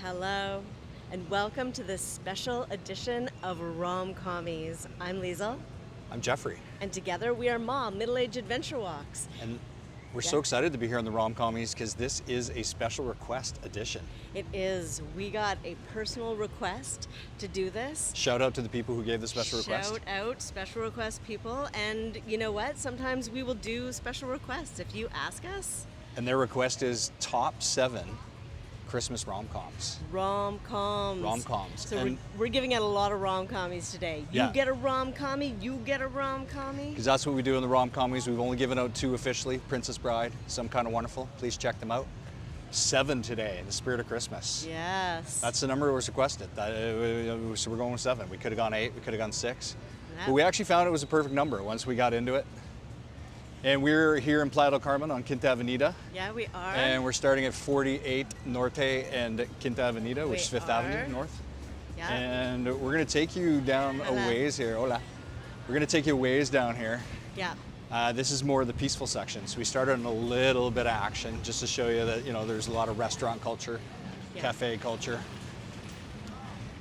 Hello, and welcome to this special edition of Romcommys. I'm Liesl, I'm Jeffrey, and together we are Mom Middle-Age Adventure Walks. and we're Yeah. so excited to be here on the Romcommys because this is a special request edition. It is. We got a personal request to do this. Shout out to the people who gave the special request. Shout out special request people, and you know what? Sometimes we will do special requests if you ask us. And their request is top 7 Christmas rom-coms. Rom-coms. Rom-coms. So And- we're giving out a lot of rom-commies today. You Yeah. get a rom-commie, you get a rom-commie. Because that's what we do in the Romcommys. We've only given out 2 officially, Princess Bride, Some Kind of Wonderful. Please check them out. 7 today, in the spirit of Christmas. Yes. That's the number that was requested. So we're going with 7. We could have gone 8, we could have gone 6. Yeah. But we actually found it was a perfect number once we got into it. And we're here in Playa del Carmen on Quinta Avenida. Yeah, we are. And we're starting at 48 Norte and Quinta Avenida, which is 5th Avenue North. Yeah. And we're going to take you down a Hola. ways here. Hola. We're going to take you a ways down here. Yeah. This is more of the peaceful section. So we started in a little bit of action just to show you that, there's a lot of restaurant culture, Yeah. cafe culture.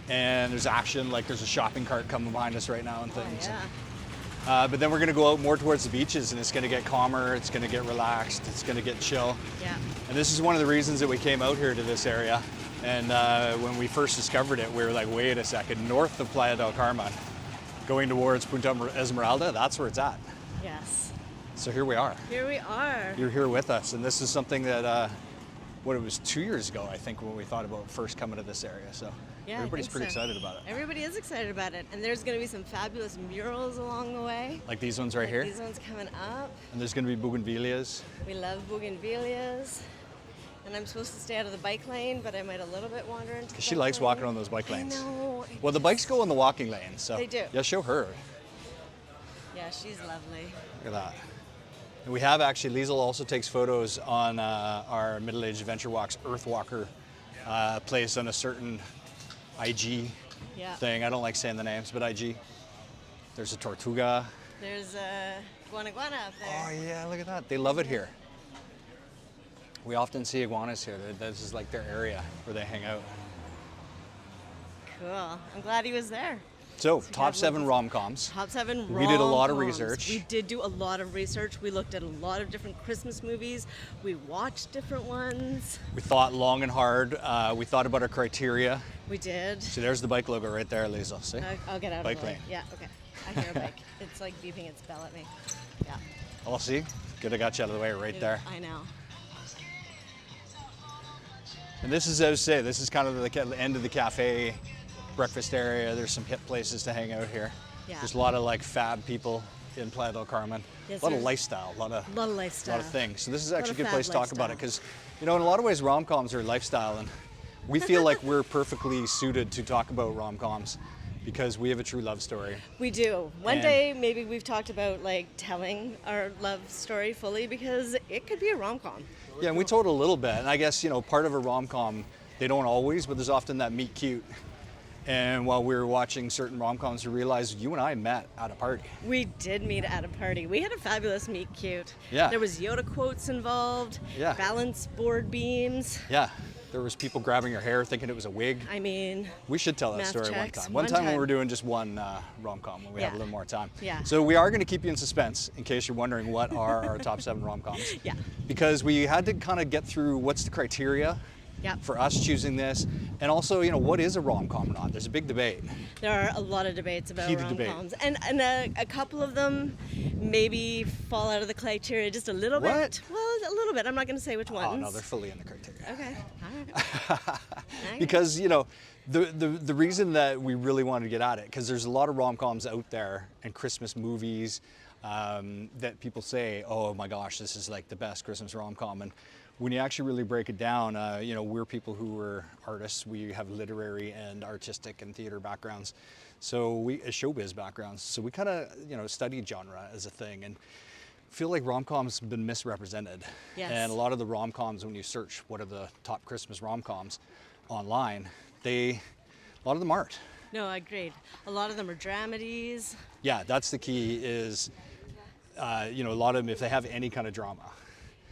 And there's action, like there's a shopping cart coming behind us right now and Oh, things. yeah. But then we're going to go out more towards the beaches, and it's going to get calmer, it's going to get relaxed, it's going to get chill. Yeah. And this is one of the reasons that we came out here to this area. And when we first discovered it, we were like, wait a second, north of Playa del Carmen, going towards Punta Esmeralda, that's where it's at. Yes. So here we are. Here we are. You're here with us, and this is something that, it was 2 years ago, I think, when we thought about first coming to this area. So Yeah, I everybody's think pretty so. excited about it. Everybody is excited about it, and there's going to be some fabulous murals along the way. Like these ones right here. These ones coming up. And there's going to be bougainvilleas. We love bougainvilleas. And I'm supposed to stay out of the bike lane, but I might a little bit wander into the She bike likes lane. walking on those bike I lanes. know. Well, the bikes go in the walking lane, so They do. yeah, show her. Yeah, she's lovely. Look at that. And we have actually, Liesl also takes photos on our Middle-Aged Adventure Walks Earthwalker place on a certain IG Yeah. thing. I don't like saying the names, but IG. There's a Tortuga. There's a guana up there. Oh yeah, look at that. They love it here. We often see iguanas here. This is like their area where they hang out. Cool. I'm glad he was there. So, top have 7 loads- rom-coms. Top 7 We did a lot of rom-coms. research. We did do a lot of research. We looked at a lot of different Christmas movies. We watched different ones. We thought long and hard. We thought about our criteria. We did. See, there's the bike logo right there, Liesl. See? I'll get out Bike of the way. lane. Yeah, okay. I hear a bike. It's like beeping its bell at me. Yeah. Oh, see? Good, I got you out of the way right there. I know. And this is, as I say, this is kind of the end of the cafe breakfast area. There's some hip places to hang out here. Yeah. There's a lot of like fab people in Playa del Carmen. Yes, a lot of there's lifestyle, a lot of lifestyle. things. So this is Lot actually of a good fab place to talk about it lifestyle. because, in a lot of ways, rom-coms are lifestyle, and we feel like we're perfectly suited to talk about rom-coms because we have a true love story. We do. One And- day, maybe we've talked about like telling our love story fully because it could be a rom-com. Yeah, and we told a little bit, and I guess, part of a rom-com, they don't always, but there's often that meet cute. And while we were watching certain rom-coms, we realized you and I met at a party. We did meet at a party. We had a fabulous meet cute. Yeah. There was Yoda quotes involved. Yeah. Balance board beams. Yeah, there was people grabbing your hair thinking it was a wig. I mean, We should tell that Math story checks. one time. One One time when time. we're doing just one rom-com when we have a Yeah. little more time. Yeah. So we are going to keep you in suspense in case you're wondering what are our top 7 rom-coms. Yeah. Because we had to kind of get through what's the criteria yeah. for us choosing this, and also, what is a rom-com or not? There's a big debate. There are a lot of debates about Heated debate. rom-coms. And a couple of them maybe fall out of the criteria just a little What? bit. Well, a little bit. I'm not going to say which ones. Oh no, they're fully in the criteria. Okay. All right. Okay. Because the reason that we really wanted to get at it, because there's a lot of rom-coms out there and Christmas movies that people say, oh my gosh, this is like the best Christmas rom-com. And when you actually really break it down, we're people who are artists. We have literary and artistic and theater backgrounds. So showbiz backgrounds. So we kind of, studied genre as a thing, and feel like rom-coms have been misrepresented. Yes. And a lot of the rom-coms, when you search what are the top Christmas rom-coms online, a lot of them aren't. No, I agreed. A lot of them are dramedies. Yeah, that's the key is, a lot of them, if they have any kind of drama,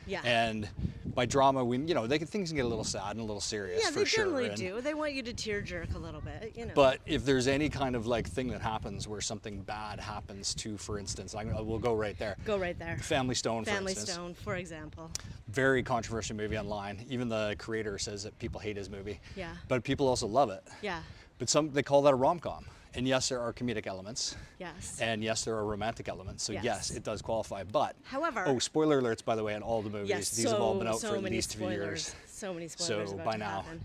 Yeah. And by drama, things can get a little sad and a little serious, Yeah, for they sure. generally do. They want you to tear jerk a little bit, you know. But if there's any kind of like thing that happens where something bad happens to, for instance, we'll go right there. Go right there. Family Stone, for Family instance. Stone, for example. Very controversial movie online. Even the creator says that people hate his movie. Yeah. But people also love it. Yeah. But they call that a rom-com. And yes, there are comedic elements. Yes. And yes, there are romantic elements. So yes, it does qualify. But however, spoiler alerts, by the way, on all the movies. Yes, These have all been out for at many least 2 years. So many spoilers. So about by to now. happen.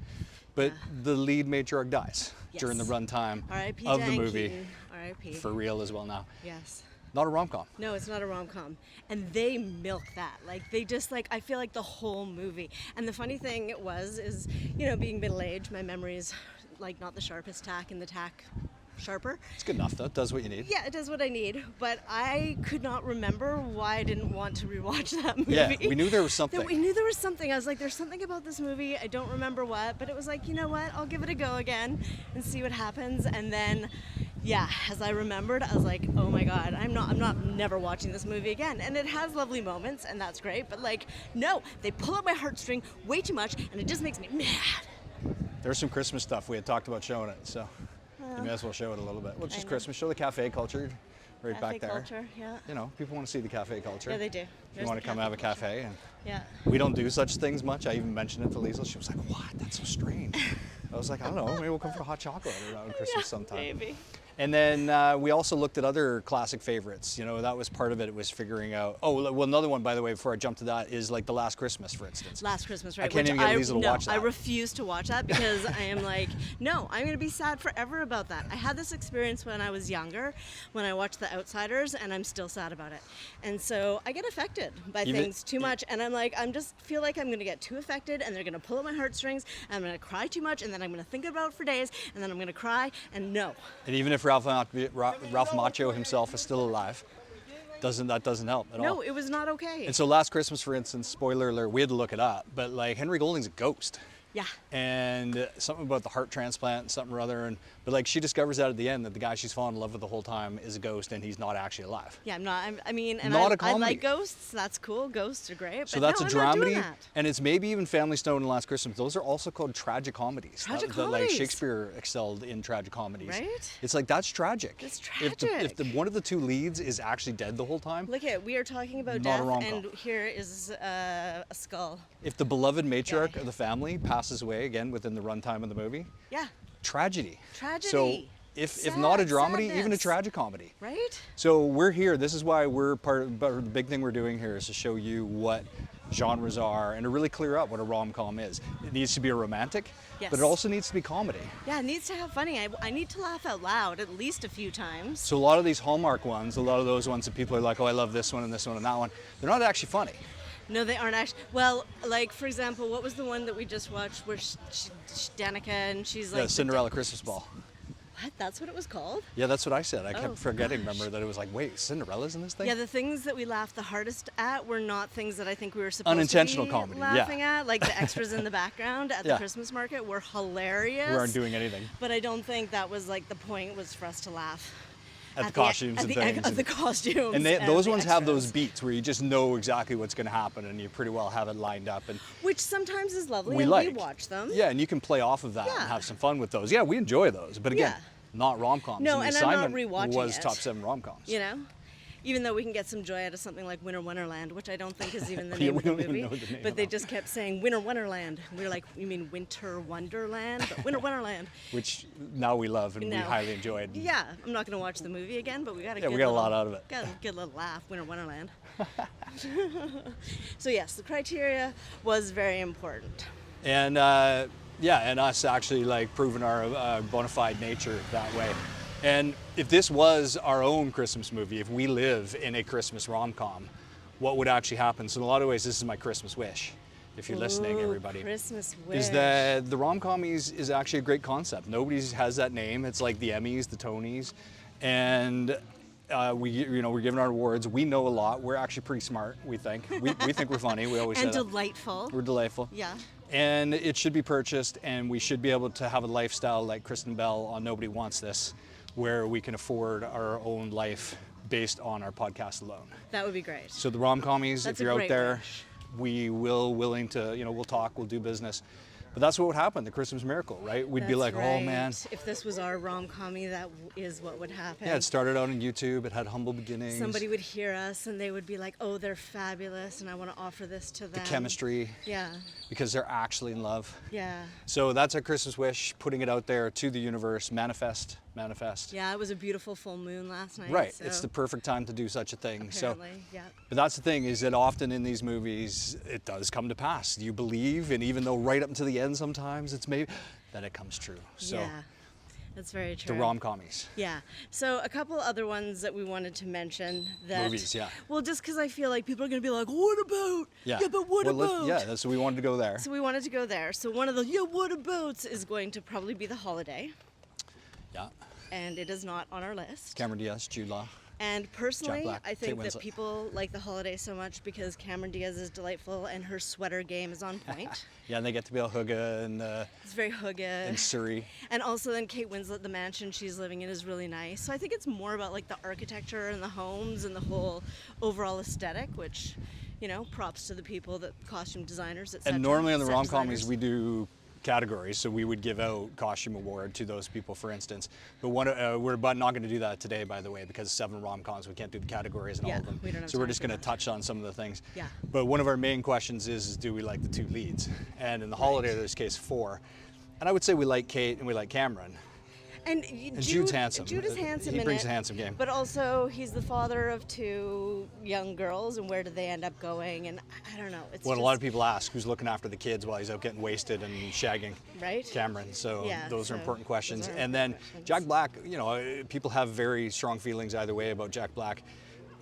But the lead matriarch dies Yes. during the runtime R.I.P. of the Dan movie. Keaton. R.I.P. For real as well now. Yes. Not a rom-com. No, it's not a rom-com. And they milk that. Like, they just, like, I feel like the whole movie. And the funny thing is, you know, being middle-aged, my memory's, like, not the sharpest tack in the tack sharper. It's good enough, though. It does what you need. Yeah, it does what I need. But I could not remember why I didn't want to rewatch that movie. Yeah, we knew there was something. We knew there was something. I was like, there's something about this movie. I don't remember what. But it was like, you know what? I'll give it a go again and see what happens. And then, yeah, as I remembered, I was like, oh my God, I'm never watching this movie again. And it has lovely moments, and that's great. But like, no, they pull out my heartstring way too much, and it just makes me mad. There's some Christmas stuff. We had talked about showing it, so you may as well show it a little bit. Well, it's just Christmas. Show the cafe culture right back there. Culture, yeah. You know, people want to see the cafe culture. Yeah, they do. If you want to come have a cafe. And yeah. we don't do such things much. I even mentioned it to Liesl. She was like, what? That's so strange. I was like, I don't know. Maybe we'll come for a hot chocolate around Christmas sometime. Maybe. And then we also looked at other classic favorites. You know, that was part of it. It was figuring out. Oh, well, another one, by the way, before I jump to that, is like The Last Christmas, for instance. Last Christmas, right? I can't even get Liesl to watch that. I refuse to watch that because I am like, no, I'm going to be sad forever about that. I had this experience when I was younger, when I watched The Outsiders, and I'm still sad about it. And so I get affected by things too much, and I'm like, just feel like I'm going to get too affected, and they're going to pull at my heartstrings, and I'm going to cry too much, and then I'm going to think about it for days, and then I'm going to cry, and no. And even if Ralph Macchio himself is still alive, that doesn't help at all. No, it was not okay. And so Last Christmas, for instance, spoiler alert, we had to look it up, but like Henry Golding's a ghost. Yeah. And something about the heart transplant, something or other, but like she discovers that at the end that the guy she's fallen in love with the whole time is a ghost and he's not actually alive. Yeah, I mean, and not a I comedy. like ghosts. That's cool. Ghosts are great. So but that's no, a I'm not doing dramedy, that. and it's maybe even Family Stone and Last Christmas. Those are also called tragic comedies. Tragic that, like comedies. Shakespeare excelled in tragic comedies. Right? It's like that's tragic. It's tragic. If one of the two leads is actually dead the whole time. Look at, we are talking about Not a death, rom-com. and here is a skull. If the beloved matriarch of the family passes away again within the runtime of the movie, Yeah. tragedy. Tragedy. So if not a dramedy, even a sadness. tragicomedy. Right? So we're here. This is why we're the big thing we're doing here is to show you what genres are and to really clear up what a rom-com is. It needs to be a romantic, Yes. but it also needs to be comedy. Yeah, it needs to have funny. I need to laugh out loud at least a few times. So a lot of these Hallmark ones, a lot of those ones that people are like, oh, I love this one and this one and that one, they're not actually funny. No, they aren't actually. Well, like, for example, what was the one that we just watched where Danica and she's like... Yeah, Cinderella Christmas Ball. What? That's what it was called? Yeah, that's what I said. I Oh, kept forgetting, gosh. remember, that it was like, wait, Cinderella's in this thing? Yeah, the things that we laughed the hardest at were not things that I think we were supposed Unintentional to be comedy, yeah. laughing at. Like the extras in the background at the Yeah. Christmas market were hilarious. We aren't doing anything. But I don't think that was like the point was for us to laugh. At the costumes and things. At the costumes. And those the ones have extras. those beats where you just know exactly what's going to happen and you pretty well have it lined up. And Which sometimes is lovely, we and like. we watch them. Yeah, and you can play off of that and Yeah. have some fun with those. Yeah, we enjoy those. But again, Yeah. not rom-coms. No, the and I'm not assignment rewatching was it. top 7 rom-coms. You know? Even though we can get some joy out of something like Winter Wonderland, which I don't think is even the Yeah, name we of the don't even movie. know the name But of they it. just kept saying Winter Wonderland. We were like, you mean Winter Wonderland? But Winter Wonderland. Which now we love and we No. highly enjoyed. Yeah, I'm not going to watch the movie again, but we got a Yeah, good we got a little, lot out of it. Got a good little laugh, Winter Wonderland. So yes, the criteria was very important. And yeah, and us actually like proving our bona fide nature that way. And if this was our own Christmas movie, if we live in a Christmas rom-com, what would actually happen? So in a lot of ways, this is my Christmas wish, if you're listening, Ooh, everybody. Christmas wish. Is that the rom-commies is actually a great concept. Nobody has that name. It's like the Emmys, the Tonys, and we're giving our awards. We know a lot. We're actually pretty smart. We think. We think we're funny. We always and say that. delightful. We're delightful. Yeah. And it should be purchased, and we should be able to have a lifestyle like Kristen Bell on Nobody Wants This, where we can afford our own life based on our podcast alone. That would be great. So the Rom-Commies, That's if you're a out great there, wish. willing to, we'll talk, we'll do business. But that's what would happen, the Christmas Miracle, right? We'd be like, right. oh man. If this was our rom-commy, that is what would happen. Yeah, it started out on YouTube, it had humble beginnings. Somebody would hear us and they would be like, oh, they're fabulous and I want to offer this to them. The chemistry. Yeah. Because they're actually in love. Yeah. So that's our Christmas wish, putting it out there to the universe, manifest. Yeah, it was a beautiful full moon last night. Right, so it's the perfect time to do such a thing. apparently, yeah. But that's the thing, is that often in these movies, it does come to pass. You believe, and even though right up until the end sometimes it's maybe, that it comes true. So Yeah, that's very true. the rom-commies. Yeah. So a couple other ones that we wanted to mention that Movies, yeah. Well, just because I feel like people are going to be like, what about? Yeah, but what about? Yeah, so we wanted to go there. So we wanted to go there. So one of the what abouts is going to probably be The Holiday. Yeah. And it is not on our list. Cameron Diaz, Jude Law. And personally, Black, I think Kate that Winslet. people like The Holiday so much because Cameron Diaz is delightful and her sweater game is on point. Yeah, and they get to be all hygge and It's very hygge. in Surrey. And also then Kate Winslet, the mansion she's living in is really nice. So I think it's more about like the architecture and the homes and the whole overall aesthetic, which, props to the people, that costume designers, etc. And normally on the set rom-commies designers. we do categories, so we would give out costume award to those people, for instance. But we're not going to do that today, by the way, because 7 rom-coms, we can't do the categories and all of them. we don't have so we're time just for going to that. touch on some of the things. Yeah. But one of our main questions is do we like the 2 leads? And in the Holiday, there's case 4. And I would say we like Kate and we like Cameron. And Jude's handsome. Jude is handsome. He brings in a it, handsome game. But also, he's the father of 2 young girls, and where do they end up going? And I don't know. It's Well, just, a lot of people ask who's looking after the kids while he's out getting wasted and shagging Right? Cameron. So Yeah, those are so important questions. those are And then important questions. Jack Black, people have very strong feelings either way about Jack Black.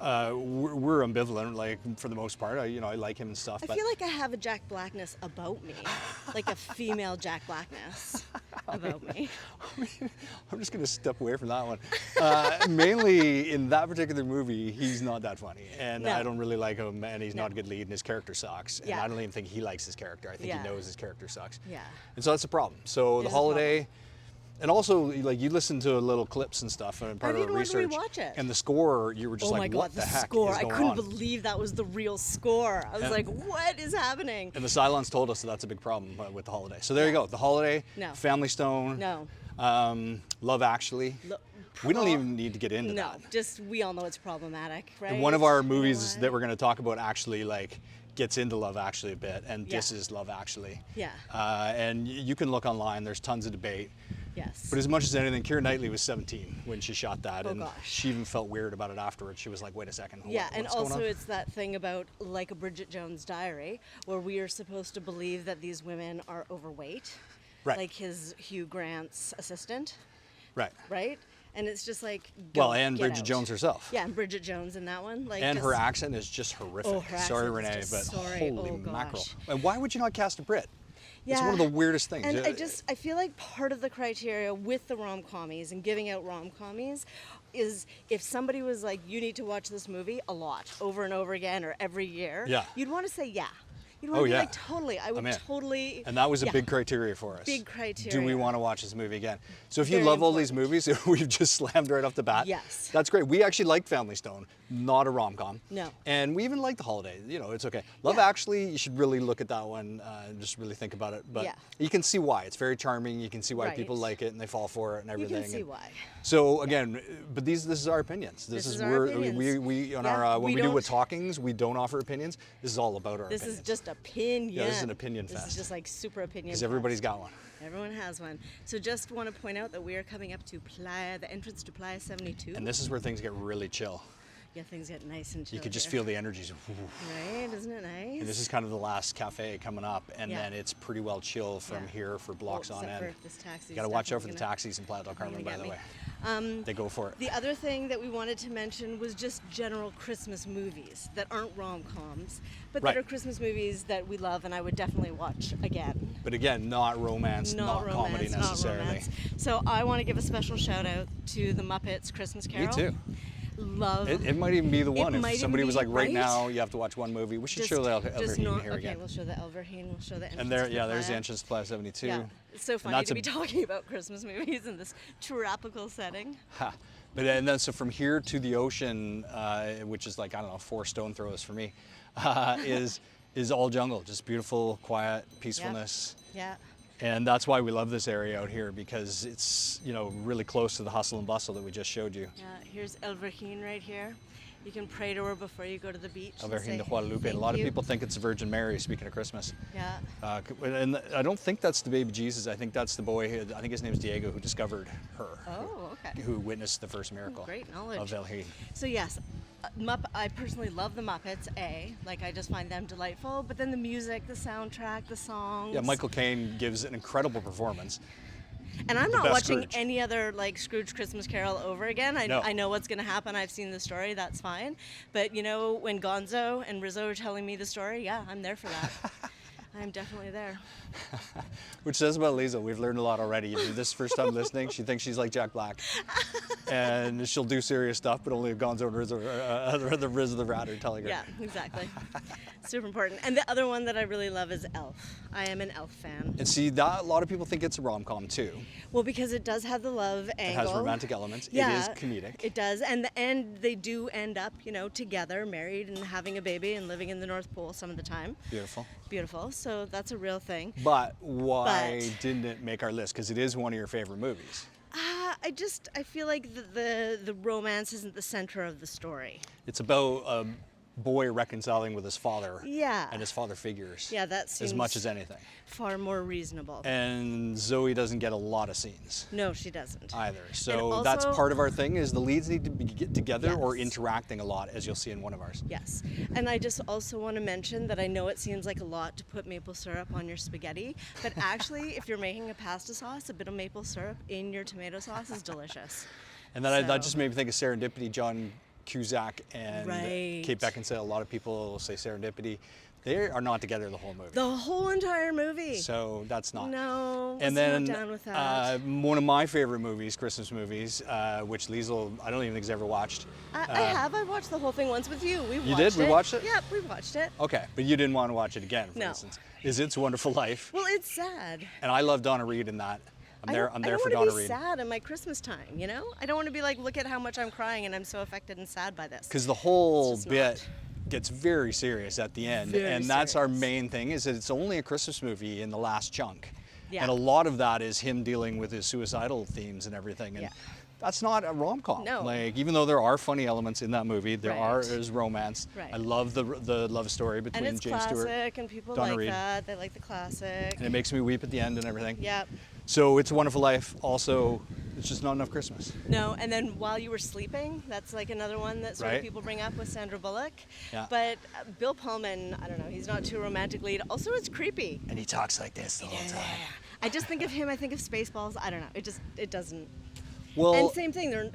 We're ambivalent, like for the most part. I like him and stuff. I But feel like I have a Jack Blackness about me, like a female Jack Blackness about me. I'm just going to step away from that one. Mainly in that particular movie, he's not that funny, and No. I don't really like him, and he's No. not a good lead, and his character sucks. And Yeah. I don't even think he likes his character. I think Yeah. he knows his character sucks. Yeah. And so that's the problem. So It the is a Holiday. And also, like, you listen to little clips and stuff, and part I've of even our wanted to research. rewatch it. And the score, you were just Oh my like, God, what the heck score! is I going couldn't on? believe that was the real score. I was And- like, what is happening? And the Cylons told us that that's a big problem with the Holiday. So there you go. The Holiday, No. Family Stone, No. Love Actually. We don't even need to get into No, that. just we all know it's problematic, right? And one of our You know movies what? that we're going to talk about actually like gets into Love Actually a bit, and Yeah. this is Love Actually. Yeah. And you can look online. There's tons of debate. Yes. But as much as anything, Keira Knightley was 17 when she shot that, Oh, and gosh. she even felt weird about it afterwards. She was like, "Wait a second, Yeah, and what's going also on?" it's that thing about like a Bridget Jones' Diary, where we are supposed to believe that these women are overweight, Right. like his Hugh Grant's assistant, Right. right? And it's just like, Well, and get Bridget out. Jones herself. Yeah, and Bridget Jones in that one, like, And just, her accent is just horrific. Oh, her Sorry, accent is Renee, just- but sorry, holy oh, mackerel! gosh. And why would you not cast a Brit? Yeah. It's one of the weirdest things. And I feel like part of the criteria with the rom-commies and giving out rom-commies is if somebody was like, you need to watch this movie a lot, over and over again, or every year, Yeah. you'd want to say yeah. You'd want Oh, to be yeah. like, totally, I would I'm in. totally. And that was a yeah. big criteria for us. Big Do we criteria. want to watch this movie again? So if you Very love all these important. movies, we've just slammed right off the bat. Yes. That's great. We actually like Family Stone, not a rom-com. No. And we even like The Holiday. It's okay. Love Yeah. Actually, you should really look at that one and just really think about it. But Yeah. you can see why. It's very charming. You can see why Right. people like it and they fall for it and You everything. can see And why. So again, but this is our opinions. This is is our where opinions. we on Yeah, our when we we do with don't- talkings, we don't offer opinions. This is all about our This opinions. is just opinion. Yeah, this is an opinion This fest. is just like super opinion. because fest. everybody's got one. Everyone has one. So just want to point out that we are coming up to Playa, the entrance to Playa 72. And this is where things get really chill. Yeah, things get nice and chill. You could just here. feel the energies. Right, isn't it nice? And this is kind of the last cafe coming up, and Yeah. then it's pretty well chill from Yeah. here for blocks on except end. for this taxi's You got to watch out for the definitely taxis in Playa del Carmen, by get the me. way. They go for it. The other thing that we wanted to mention was just general Christmas movies that aren't rom-coms, but Right. that are Christmas movies that we love and I would definitely watch again. But again, not romance, not comedy romance, necessarily. Not romance. So I want to give a special shout out to the Muppets Christmas Me Carol. too. Love. It might even be the one. might If even somebody was be, like, right right? now, you have to watch one movie. We should show the Elverheen here okay, again. we'll show the Elverheen. We'll show the entrance. And there, to yeah, there's the Playa. entrance to Playa 72. Yeah, it's so funny that's to a- be talking about Christmas movies in this tropical setting. Ha. But and then so from here to the ocean, which is like, I don't know, 4 stone throws for me, is is all jungle, just beautiful, quiet, peacefulness. Yeah. And that's why we love this area out here, because it's, you know, really close to the hustle and bustle that we just showed you. Yeah, here's El Virgin right here. You can pray to her before you go to the beach. El Virgin de Guadalupe. And a lot of people think it's the Virgin Mary, speaking of Christmas. Yeah. And I don't think that's the baby Jesus. I think that's the boy, I think his name's Diego, who discovered her. Oh, okay. Who witnessed the first miracle. Great knowledge. Of El Virgin. So yes, I personally love the Muppets, like I just find them delightful, but then the music, the soundtrack, the songs. Yeah, Michael Caine gives an incredible performance. And I'm The not best watching Scrooge. any other like Scrooge Christmas Carol over again. No. I know what's going to happen. I've seen the story. That's fine. But you know, when Gonzo and Rizzo are telling me the story, yeah, I'm there for that. I'm definitely there. Which says about Lisa, we've learned a lot already. This first time listening, she thinks she's like Jack Black. And she'll do serious stuff, but only if Gonzo and Rizzo, the Riz of the Rat are telling her. Yeah, exactly. Super important. And the other one that I really love is Elf. I am an Elf fan. And see, that a lot of people think it's a rom-com too. Well, because it does have the love angle. It has romantic elements. Yeah, it is comedic. It does. And they do end up, you know, together, married and having a baby and living in the North Pole some of the time. Beautiful. Beautiful. So that's a real thing. But why didn't it make our list? Because it is one of your favorite movies. I feel like the romance isn't the center of the story. It's about a boy reconciling with his father. Yeah. And his father figures. Yeah, that seems as much as anything. Far more reasonable. And Zoe doesn't get a lot of scenes. No, she doesn't. Either. And So also, that's part of our thing, is the leads need to be get together or Yes. interacting a lot, as you'll see in one of ours. Yes. And I just also want to mention that I know it seems like a lot to put maple syrup on your spaghetti, but actually, if you're making a pasta sauce, a bit of maple syrup in your tomato sauce is delicious. And then that So- just made me think of Serendipity. John Cusack and Right. Kate Beckinsale. A lot of people say Serendipity. They are not together the whole movie. The whole entire movie. So that's not. No, And was then not down with that. one of my favorite movies, Christmas movies, which Liesl, I don't even think has ever watched. I have. I watched the whole thing once with you. We watched did? We watched it? Yep, we watched it. Okay, but you didn't want to watch it again, for No. instance. Is It's a Wonderful Life? Well, it's sad. And I love Donna Reed in that. I'm there for I Donna don't want to be Reed. sad in my Christmas time, you know? I don't want to be like, look at how much I'm crying and I'm so affected and sad by this. Because the whole It's just bit gets very serious at the end. Very and that's our serious. main thing, is that it's only a Christmas movie in the last chunk. Yeah. And a lot of that is him dealing with his suicidal themes and everything. And Yeah. that's not a rom-com. No. Like, even though there are funny elements in that movie, Right. is romance. Right. I love the love story between And it's James classic, Stewart and people Donna like Reed. that. They like the classic. and it makes me weep at the end and everything. Yep. So It's a Wonderful Life. Also, it's just not enough Christmas. No, and then While You Were Sleeping, that's like another one that sort Right. of people bring up with Sandra Bullock. Yeah. But Bill Pullman, I don't know, he's not too romantic lead. Also, it's creepy. And he talks like this the whole time. I just think of him, I think of Spaceballs. I don't know, it doesn't. Well, And same thing,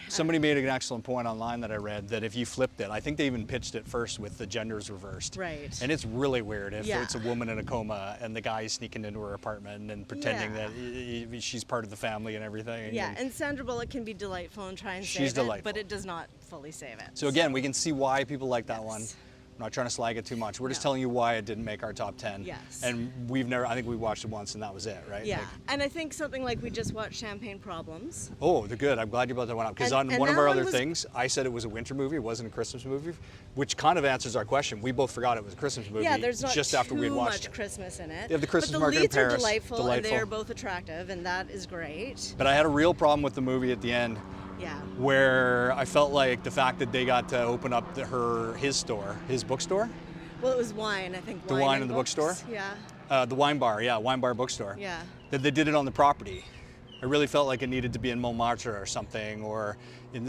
somebody made an excellent point online that I read, that if you flipped it, I think they even pitched it first with the genders reversed. Right. And it's really weird if Yeah. it's a woman in a coma and the guy is sneaking into her apartment and pretending Yeah. that she's part of the family and everything. yeah, and Sandra Bullock can be delightful and try and She's save it, delightful. but it does not fully save it. So again, we can see why people like that one. Yes. I'm not trying to slag it too much. We're just No. telling you why it didn't make our top 10. Yes. And I think we watched it once and that was it, right? Yeah, Like, and I think something like we just watched Champagne Problems. oh, they're good. I'm glad you brought that one up. Because And- on and one of that our one other was- things, I said it was a winter movie. It wasn't a Christmas movie, which kind of answers our question. We both forgot it was a Christmas movie Yeah, there's not just after we too had watched much it. Christmas in it. They have the Christmas but the market in leads Paris. are delightful, and Delightful. they are both attractive, and that is great. But I had a real problem with the movie at the end, Yeah. where I felt like the fact that they got to open up his bookstore, Well, it was wine, I think. The wine in the books. bookstore? Yeah. the wine bar, wine bar bookstore. Yeah. That they did it on the property. I really felt like it needed to be in Montmartre or something, or in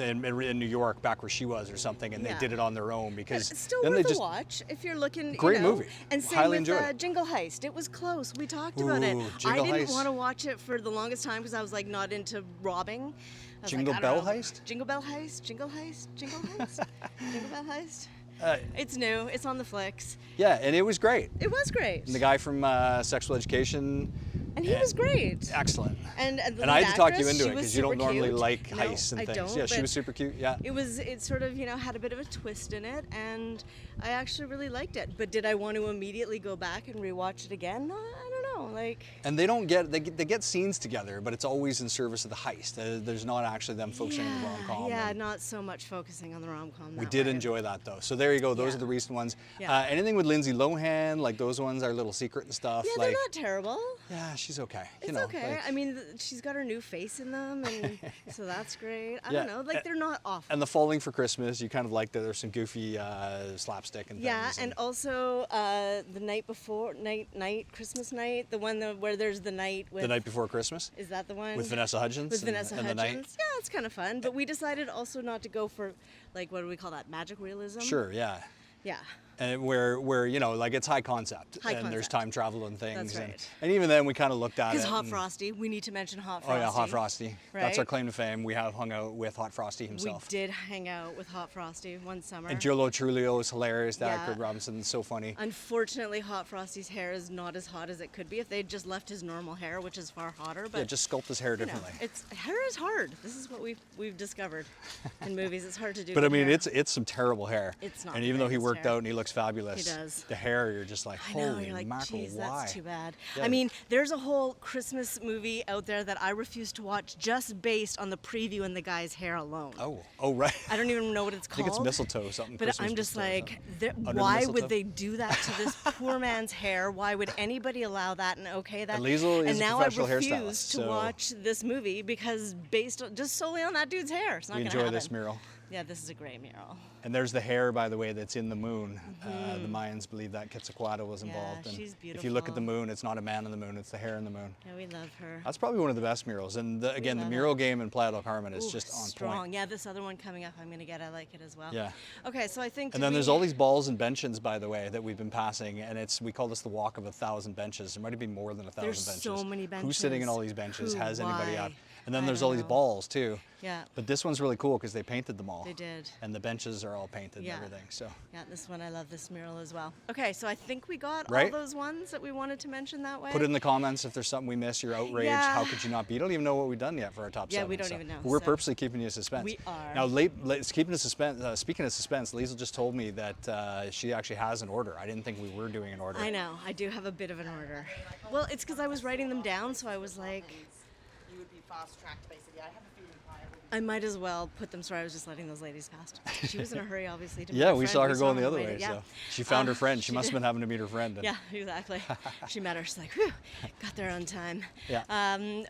New York, back where she was or something, and Yeah. they did it on their own because It's still then worth they just a watch if you're looking. Great you know, movie. And same Highly with enjoyed it. Jingle Heist. It was close. We talked about it. Ooh, I Jingle didn't Heist. want to watch it for the longest time because I was like not into robbing. I was Jingle like, I don't Bell know. Heist? Jingle Bell Heist. Jingle Heist. Jingle Heist. Jingle Bell Heist. Uh, It's new. It's on the flicks. yeah, and it was great. It was great. And the guy from Sexual Education, And he was great. excellent. And the And lead I had to talk you actress, into she it was because you don't super normally cute. like No, heists and I things. don't, Yeah, she but was super cute. Yeah. It sort of, had a bit of a twist in it, and I actually really liked it. But did I want to immediately go back and rewatch it again? No, I don't know. like. And they get scenes together, but it's always in service of the heist. There's not actually them focusing on the rom-com. Yeah, not so much focusing on the rom-com. We did enjoy that though. So there you go. Those are the recent ones. Anything with Lindsay Lohan, like those ones are a little secret and stuff. Yeah, like, they're not terrible. Yeah, she's okay. It's okay. Like, I mean, she's got her new face in them, and so that's great. I don't know, like they're not awful. And the Falling for Christmas, you kind of like that there's some goofy slapstick and things. Yeah, and also the night before, Christmas night, the one where there's the night with... The Night Before Christmas? Is that the one? With Vanessa Hudgens? With Vanessa Hudgens. The night? Yeah, it's kind of fun, but we decided also not to go for, like, what do we call that, magic realism? Sure, yeah. Yeah. And where you know, like it's high concept. High and concept. There's time travel and things. That's right. And even then we kind of looked at it. Because Hot Frosty, we need to mention Hot Frosty. Oh yeah, Hot Frosty. Right? That's our claim to fame. We have hung out with Hot Frosty himself. We did hang out with Hot Frosty one summer. And Giolo Trulio is hilarious. Craig Robinson is so funny. Unfortunately, Hot Frosty's hair is not as hot as it could be if they'd just left his normal hair, which is far hotter. But yeah, just sculpt his hair differently. Hair is hard. This is what we've discovered in movies. It's hard to do. But I mean, hair. it's some terrible hair. It's not. And even though he worked out and he looks fabulous, he does. The hair, you're just like, holy you're like, mackerel, geez, why? that's too bad. Yeah. I mean, there's a whole Christmas movie out there that I refuse to watch just based on the preview and the guy's hair alone. Oh, right. I don't even know what it's I called. think it's mistletoe something. But Christmas I'm just mistletoe, like, why would they do that to this poor man's hair? Why would anybody allow that and okay that? Liesl is and a now I professional refuse hairstylist, to so watch this movie because based on, just solely on that dude's hair. It's not we going to enjoy happen. this mural. Yeah, this is a great mural. And there's the hair, by the way, that's in the moon. The Mayans believe that Quetzalcoatl was involved. Yeah, and she's beautiful. If you look at the moon, it's not a man in the moon, it's the hair in the moon. Yeah, we love her. That's probably one of the best murals. And again, the mural game in Playa del Carmen is just on strong. point. Yeah, this other one coming up, I'm going to get. I like it as well. Yeah. Okay, so I think. And then there's all these balls and benches, by the way, that we've been passing, and we call this the walk of 1,000 benches. There might have been more than 1,000 benches. There's so many benches. Who's sitting in all these benches? Has anybody Why? out? And then I there's don't all these know. balls too. Yeah. But this one's really cool because they painted them all. They did. And the benches are all painted and everything. So. Yeah, this one, I love this mural as well. Okay, so I think we got Right? all those ones that we wanted to mention that way. Put it in the comments if there's something we missed, you're outraged. Yeah. How could you not be? You don't even know what we've done yet for our top 7. we don't even know, We're so. purposely keeping you in suspense. We are. Now, keeping us suspense. Speaking of suspense, Liesl just told me that she actually has an order. I didn't think we were doing an order. I know, I do have a bit of an order. Well, it's because I was writing them down, so I was like, You would be fast-tracked, basically. I have a feeling I might as well put them. Sorry, I was just letting those ladies past. She was in a hurry, obviously. To meet Yeah, her we friend. saw her going the other waited, way. yeah. So she found her friend. She she must have did. been having to meet her friend. Yeah, exactly. She met her. She's like, whew, got there on time. Yeah.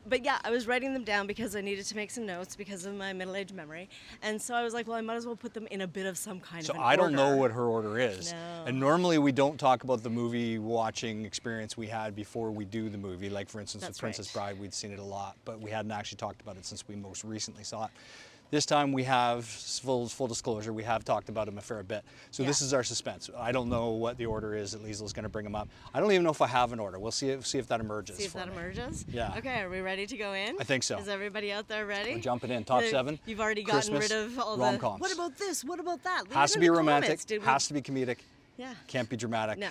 But yeah, I was writing them down because I needed to make some notes because of my middle-aged memory. And so I was like, well, I might as well put them in a bit of some kind So of an I don't know order. what her order is. No. And normally we don't talk about the movie watching experience we had before we do the movie. Like for instance, That's with Princess right. Bride, we'd seen it a lot, but we hadn't actually talked about it since we most recently saw it. This time we have, full disclosure, we have talked about him a fair bit. So this is our suspense. I don't know what the order is that Liesl's going to bring them up. I don't even know if I have an order. We'll see if that emerges. See if that emerges? Yeah. Okay, are we ready to go in? I think so. Is everybody out there ready? We're jumping in. Top 7. You've already gotten Christmas, rid of all the, rom-coms. what about this? What about that? Leave Has it to in be the romantic, comments. Did we- has to be comedic, Yeah. can't be dramatic. No.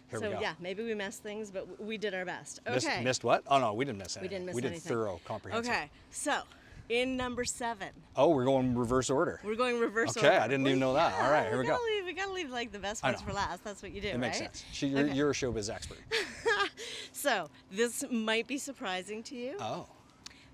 Here So we go. yeah, maybe we messed things, but we did our best. Okay. Missed what? Oh no, we didn't miss anything. We didn't miss We did anything. thorough, comprehensive. Okay, so in number 7. Oh, we're going reverse order. We're going reverse Okay, order. I didn't even know that. All right, here we go. We gotta leave like the best I ones know. for last. That's what you do, It makes right? sense. Okay. You're a showbiz expert. So this might be surprising to you, Oh.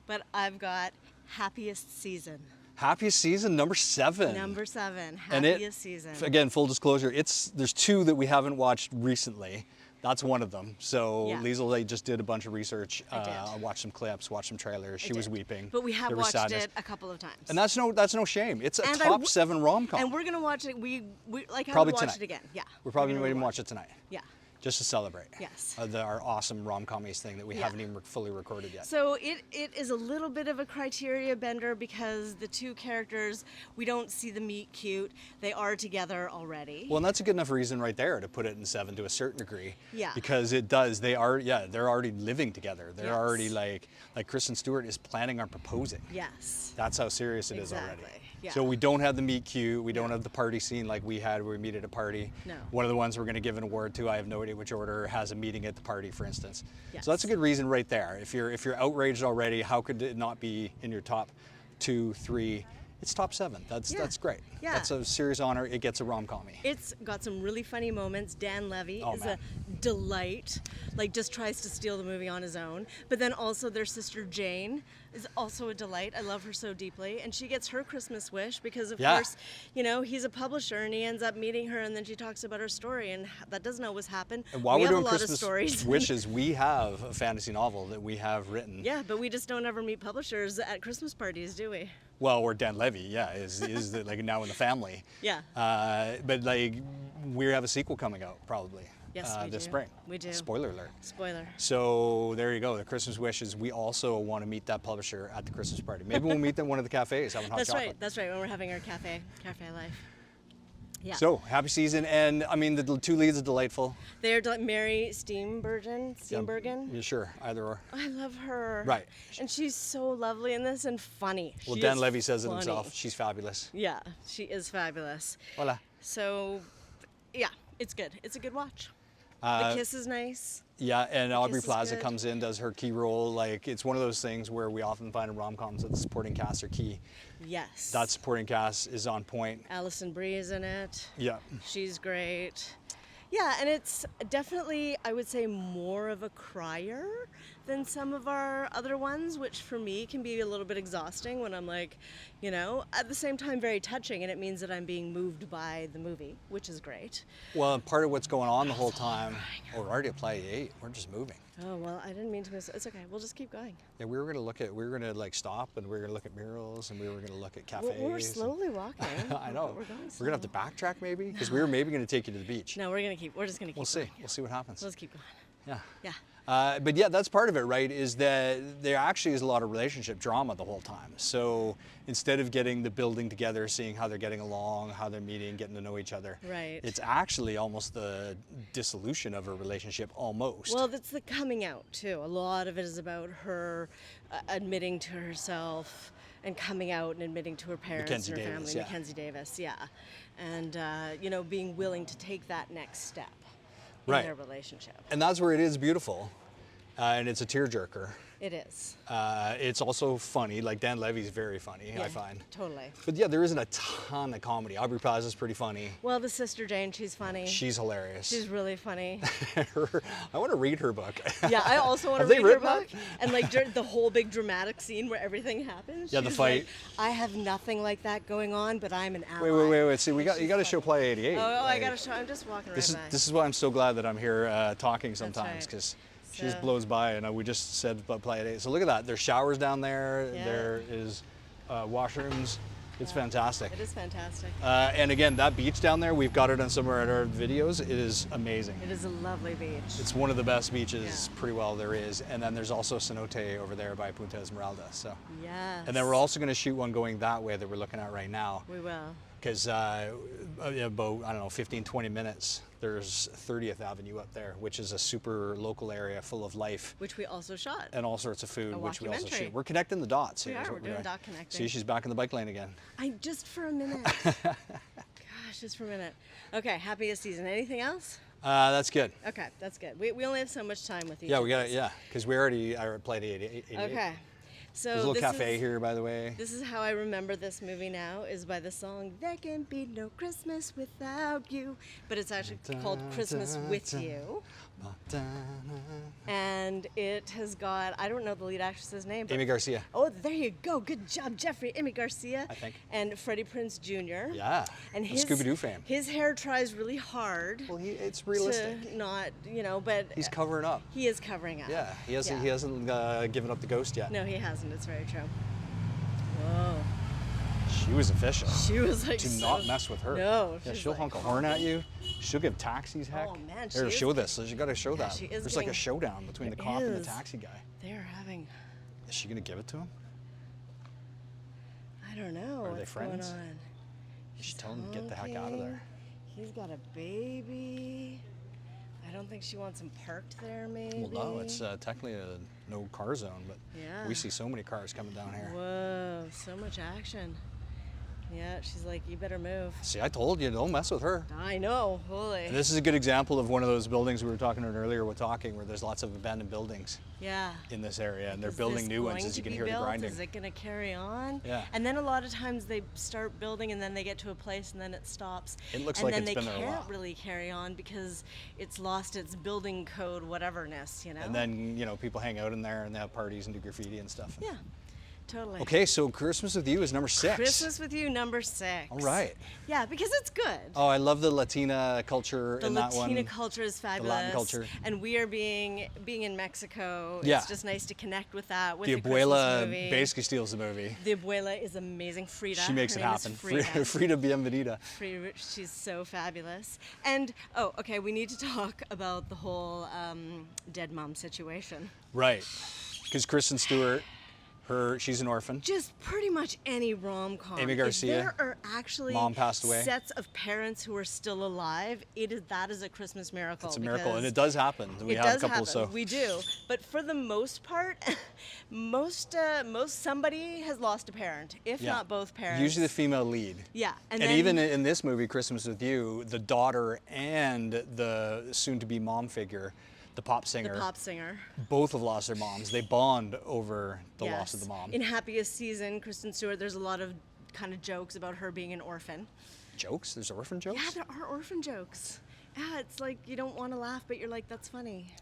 but I've got happiest season. Happiest season, number 7. Number 7, And happiest season. Again, full disclosure, there's 2 that we haven't watched recently. That's one of them. So Yeah. Liesl, they just did a bunch of research. I did. I watched some clips, watched some trailers. She was did. weeping. But we have There was watched sadness. it a couple of times. And that's no shame. It's a And top 7 rom-com. And we're gonna watch it. We like I Probably would watch tonight. it again. Yeah. We're probably gonna going to watch it tonight. Yeah. Just to celebrate. Yes. Our awesome rom-commies thing that we Yeah. haven't even fully recorded yet. So it is a little bit of a criteria bender because the 2 characters, we don't see them meet cute. They are together already. Well, and that's a good enough reason right there to put it in 7 to a certain degree. Yeah. Because it does. They're already living together. They're Yes. already like Kristen Stewart is planning on proposing. Yes. That's how serious it is already. Exactly, yeah. So we don't have the meet cute. We don't have the party scene like we had where we meet at a party. No. One of the ones we're going to give an award to, I have no idea which order, has a meeting at the party, for instance. Yes. So that's a good reason right there. If you're outraged already, how could it not be in your top 2, 3? It's top 7. That's great. Yeah. That's a serious honor. It gets a rom-commie. It's got some really funny moments. Dan Levy Oh, is man. a delight, like just tries to steal the movie on his own. But then also their sister Jane is also a delight. I love her so deeply. And she gets her Christmas wish because, of course, you know, he's a publisher and he ends up meeting her and then she talks about her story. And that doesn't always happen. And while we we're have doing a lot Christmas of stories. wishes, we have a fantasy novel that we have written. Yeah, but we just don't ever meet publishers at Christmas parties, do we? Well, or Dan Levy, yeah, is the, like now in the family. Yeah. But like we have a sequel coming out probably. Yes, we this do. spring. We do. Spoiler alert. Spoiler. So there you go. The Christmas wishes. We also want to meet that publisher at the Christmas party. Maybe we'll meet them at one of the cafes having hot That's chocolate. right. That's right. When we're having our cafe life. Yeah. So happy season, and I mean the two leads are delightful. They're Mary Steenburgen. Yeah, sure, either or. I love her. Right. And she's so lovely in this and funny. Well, She Dan is Levy says it funny. himself. She's fabulous. Yeah, she is fabulous. Hola. So, yeah, it's good. It's a good watch. Uh, the kiss is nice. Yeah, and Aubrey Kiss is Plaza good. comes in, does her key role. Like it's one of those things where we often find in rom-coms that the supporting cast are key. Yes. That supporting cast is on point. Alison Brie is in it. Yeah. She's great. Yeah, and it's definitely, I would say, more of a crier than some of our other ones, which for me can be a little bit exhausting when I'm like, you know, at the same time very touching, and it means that I'm being moved by the movie, which is great. Well, and part of what's going on the whole time. Oh, we're already at Playa 8. We're just moving. Oh, well, I didn't mean to miss it. It's okay. We'll just keep going. Yeah, we were gonna like stop and we were gonna look at murals and we were gonna look at cafes. We're slowly walking. I know. We're going We're gonna have to backtrack maybe because we were maybe gonna take you to the beach. No, we're just gonna keep We'll see. going. We'll see what happens. Let's keep going. Yeah. Yeah. But yeah, that's part of it, right? Is that there actually is a lot of relationship drama the whole time. So instead of getting the building together, seeing how they're getting along, how they're meeting, getting to know each other, Right. it's actually almost the dissolution of a relationship almost. Well, that's the coming out too. A lot of it is about her admitting to herself and coming out and admitting to her parents Mackenzie and her Davis, family. yeah. Mackenzie Davis, yeah. And, you know, being willing to take that next step in Right. their relationship. And that's where it is beautiful. And it's a tearjerker. It is. It's also funny. Like Dan Levy's very funny, I find. Totally. But yeah, there isn't a ton of comedy. Aubrey Plaza's pretty funny. Well, the sister Jane, she's funny. She's hilarious. She's really funny. I want to read her book. Yeah, I also want to Have they read her written that? book. And like the whole big dramatic scene where everything happens. Yeah, the she's fight. Like, I have nothing like that going on, but I'm an ally. Wait. See, you got to show Playa 88. Oh, I Like, gotta show. I'm just walking right by. This is why I'm so glad that I'm here talking sometimes right. because she So- just blows by, and we just said about Playa 88. So look at that. There's showers down there. Yeah. There is washrooms. It's fantastic. It is fantastic. And again, that beach down there, we've got it on some of our videos. It is amazing. It is a lovely beach. It's one of the best beaches, Yeah. pretty well there is. And then there's also Cenote over there by Punta Esmeralda. So, Yes. and then we're also going to shoot one going that way that we're looking at right now. We will. Because about, I don't know, 15, 20 minutes, there's 30th Avenue up there, which is a super local area full of life Which we also shot. and all sorts of food, A which we also walkumentary. shoot. We're connecting the dots We here. is are, what we're doing dot connecting. See, she's back in the bike lane again. Just for a minute. Gosh, just for a minute. Okay, happiest season. Anything else? That's good. Okay, that's good. We only have so much time with you. Yeah, we got it. Yeah, because we already played 88. Okay. So There's a little this cafe is, here, by the way. This is how I remember this movie now, is by the song There Can Be No Christmas Without You. But it's actually called Christmas With You. And it has got, I don't know the lead actress's name. But, Amy Garcia. oh, there you go. Good job, Jeffrey. Amy Garcia. I think. And Freddie Prinze Jr. Yeah. And the his Scooby-Doo fame. His hair tries really hard Well, it's realistic. to not, you know, but He's covering up. he is covering up. Yeah, he hasn't. Yeah. He hasn't given up the ghost yet. No, he hasn't. It's very true. Whoa. She was official. She was like Do so, not mess with her. No, Yeah, she's she'll like, honk a horn at you. She'll give taxis heck. Oh, man, Here, she show is- this. You got to show that. she is There's like a giving- showdown between the There cop and the is. taxi guy. They're having, Is she gonna give it to him? I don't know Are they what's friends? going on. She's telling him to get the heck out of there. He's got a baby. I don't think she wants him parked there, maybe. Well, no, it's technically a no car zone, but Yeah. we see so many cars coming down here. Whoa, so much action. Yeah, she's like, you better move. See, I told you, don't mess with her. I know, holy. And this is a good example of one of those buildings we were talking about earlier with talking, where there's lots of abandoned buildings Yeah. in this area, and they're Is building this new ones, going as you to can be hear the built? grinding. Is it going to carry on? Yeah. And then a lot of times they start building and then they get to a place and then it stops. It looks and like then it's they been there a can't while. really carry on because it's lost its building code whateverness, you know? And then, you know, people hang out in there and they have parties and do graffiti and stuff. Yeah, totally. Okay, so Christmas with You is number 6. Christmas with You, number 6. All right. Yeah, because it's good. Oh, I love the Latina culture The in that one. Latina culture is fabulous. Latin culture. And we are being in Mexico. Yeah. It's just nice to connect with that. With The the Christmas abuela movie. basically steals the movie. The abuela is amazing. Frida. She makes Her it name is happen. Frida. Frida Bienvenida. Frida, she's so fabulous. And oh, okay, we need to talk about the whole dead mom situation. Right. Because Kristen Stewart, she's an orphan. Just pretty much any rom-com. Amy Garcia, If there are actually mom passed away. sets of parents who are still alive, that is a Christmas miracle. It's a miracle, and because it does happen. We it have does a couple, happen. so We do, but for the most part, most somebody has lost a parent, if yeah. not both parents. Usually the female lead. Yeah, And then, even in this movie, Christmas with You, the daughter and the soon-to-be mom figure, the pop singer, both have lost their moms. They bond over the loss of the mom. In Happiest Season, Kristen Stewart, there's a lot of kind of jokes about her being an orphan. Jokes? There's orphan jokes? Yeah, there are orphan jokes. Yeah, it's like you don't want to laugh, but you're like, that's funny.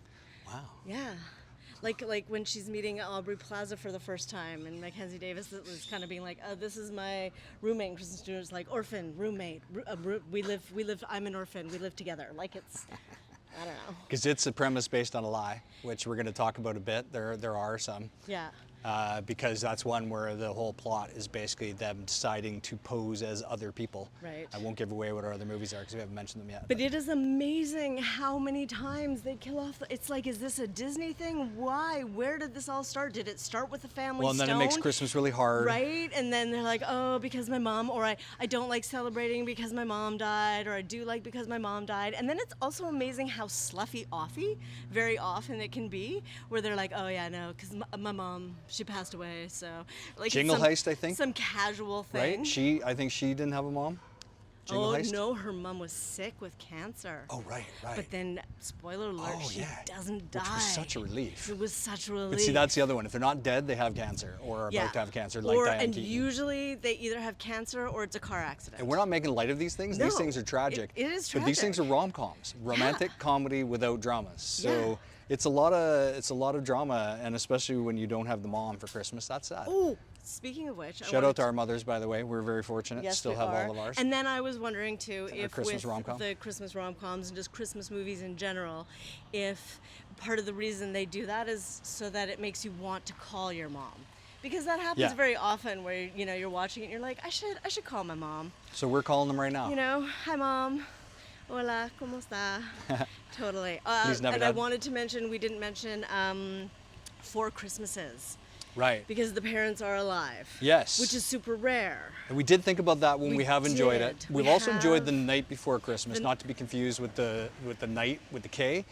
Wow. Yeah. Like when she's meeting Aubrey Plaza for the first time, and Mackenzie Davis was kind of being like, "This is my roommate." And Kristen Stewart's like, "Orphan, roommate, we live. I'm an orphan. We live together." Like it's, I don't know. Because it's a premise based on a lie, which we're going to talk about a bit. There are some. Yeah. Because that's one where the whole plot is basically them deciding to pose as other people. Right. I won't give away what our other movies are because we haven't mentioned them yet. But it is amazing how many times they kill off. It's like, is this a Disney thing? Why? Where did this all start? Did it start with the family Well, and then stone? it makes Christmas really hard. Right? And then they're like, oh, because my mom, or I don't like celebrating because my mom died, or I do like because my mom died. And then it's also amazing how sloughy-offy very often it can be, where they're like, oh yeah, no, because my mom, she passed away, so like Jingle some, Heist, I think. some casual thing. Right? I think she didn't have a mom. Jingle Heist? No, her mom was sick with cancer. Oh, right. But then, spoiler alert, Oh, she yeah. doesn't die. Which was such a relief. It was such a relief. But see, that's the other one. If they're not dead, they have cancer or are about to have cancer, like Diane and Keaton. usually they either have cancer or it's a car accident. And we're not making light of these things. These No, things are tragic. it is But these things are tragic. rom-coms, romantic comedy without dramas. So Yeah. it's a lot of drama, and especially when you don't have the mom for Christmas, that's sad. Oh, speaking of which, Shout out to our mothers, by the way. We're very fortunate to Yes, still we have are. all of ours. And then I was wondering too, Our if Christmas with rom-com? the Christmas rom-coms and just Christmas movies in general, if part of the reason they do that is so that it makes you want to call your mom. Because that happens Yeah. very often where you're watching it and you're like, I should call my mom. So we're calling them right now. You know, hi mom. Hola, ¿cómo está? Totally. Feliz And I Navidad. wanted to mention, we didn't mention Four Christmases. Right. Because the parents are alive. Yes. Which is super rare. And we did think about that when we have enjoyed it. did. We've We also enjoyed have. The Night Before Christmas, not to be confused with the night with the K.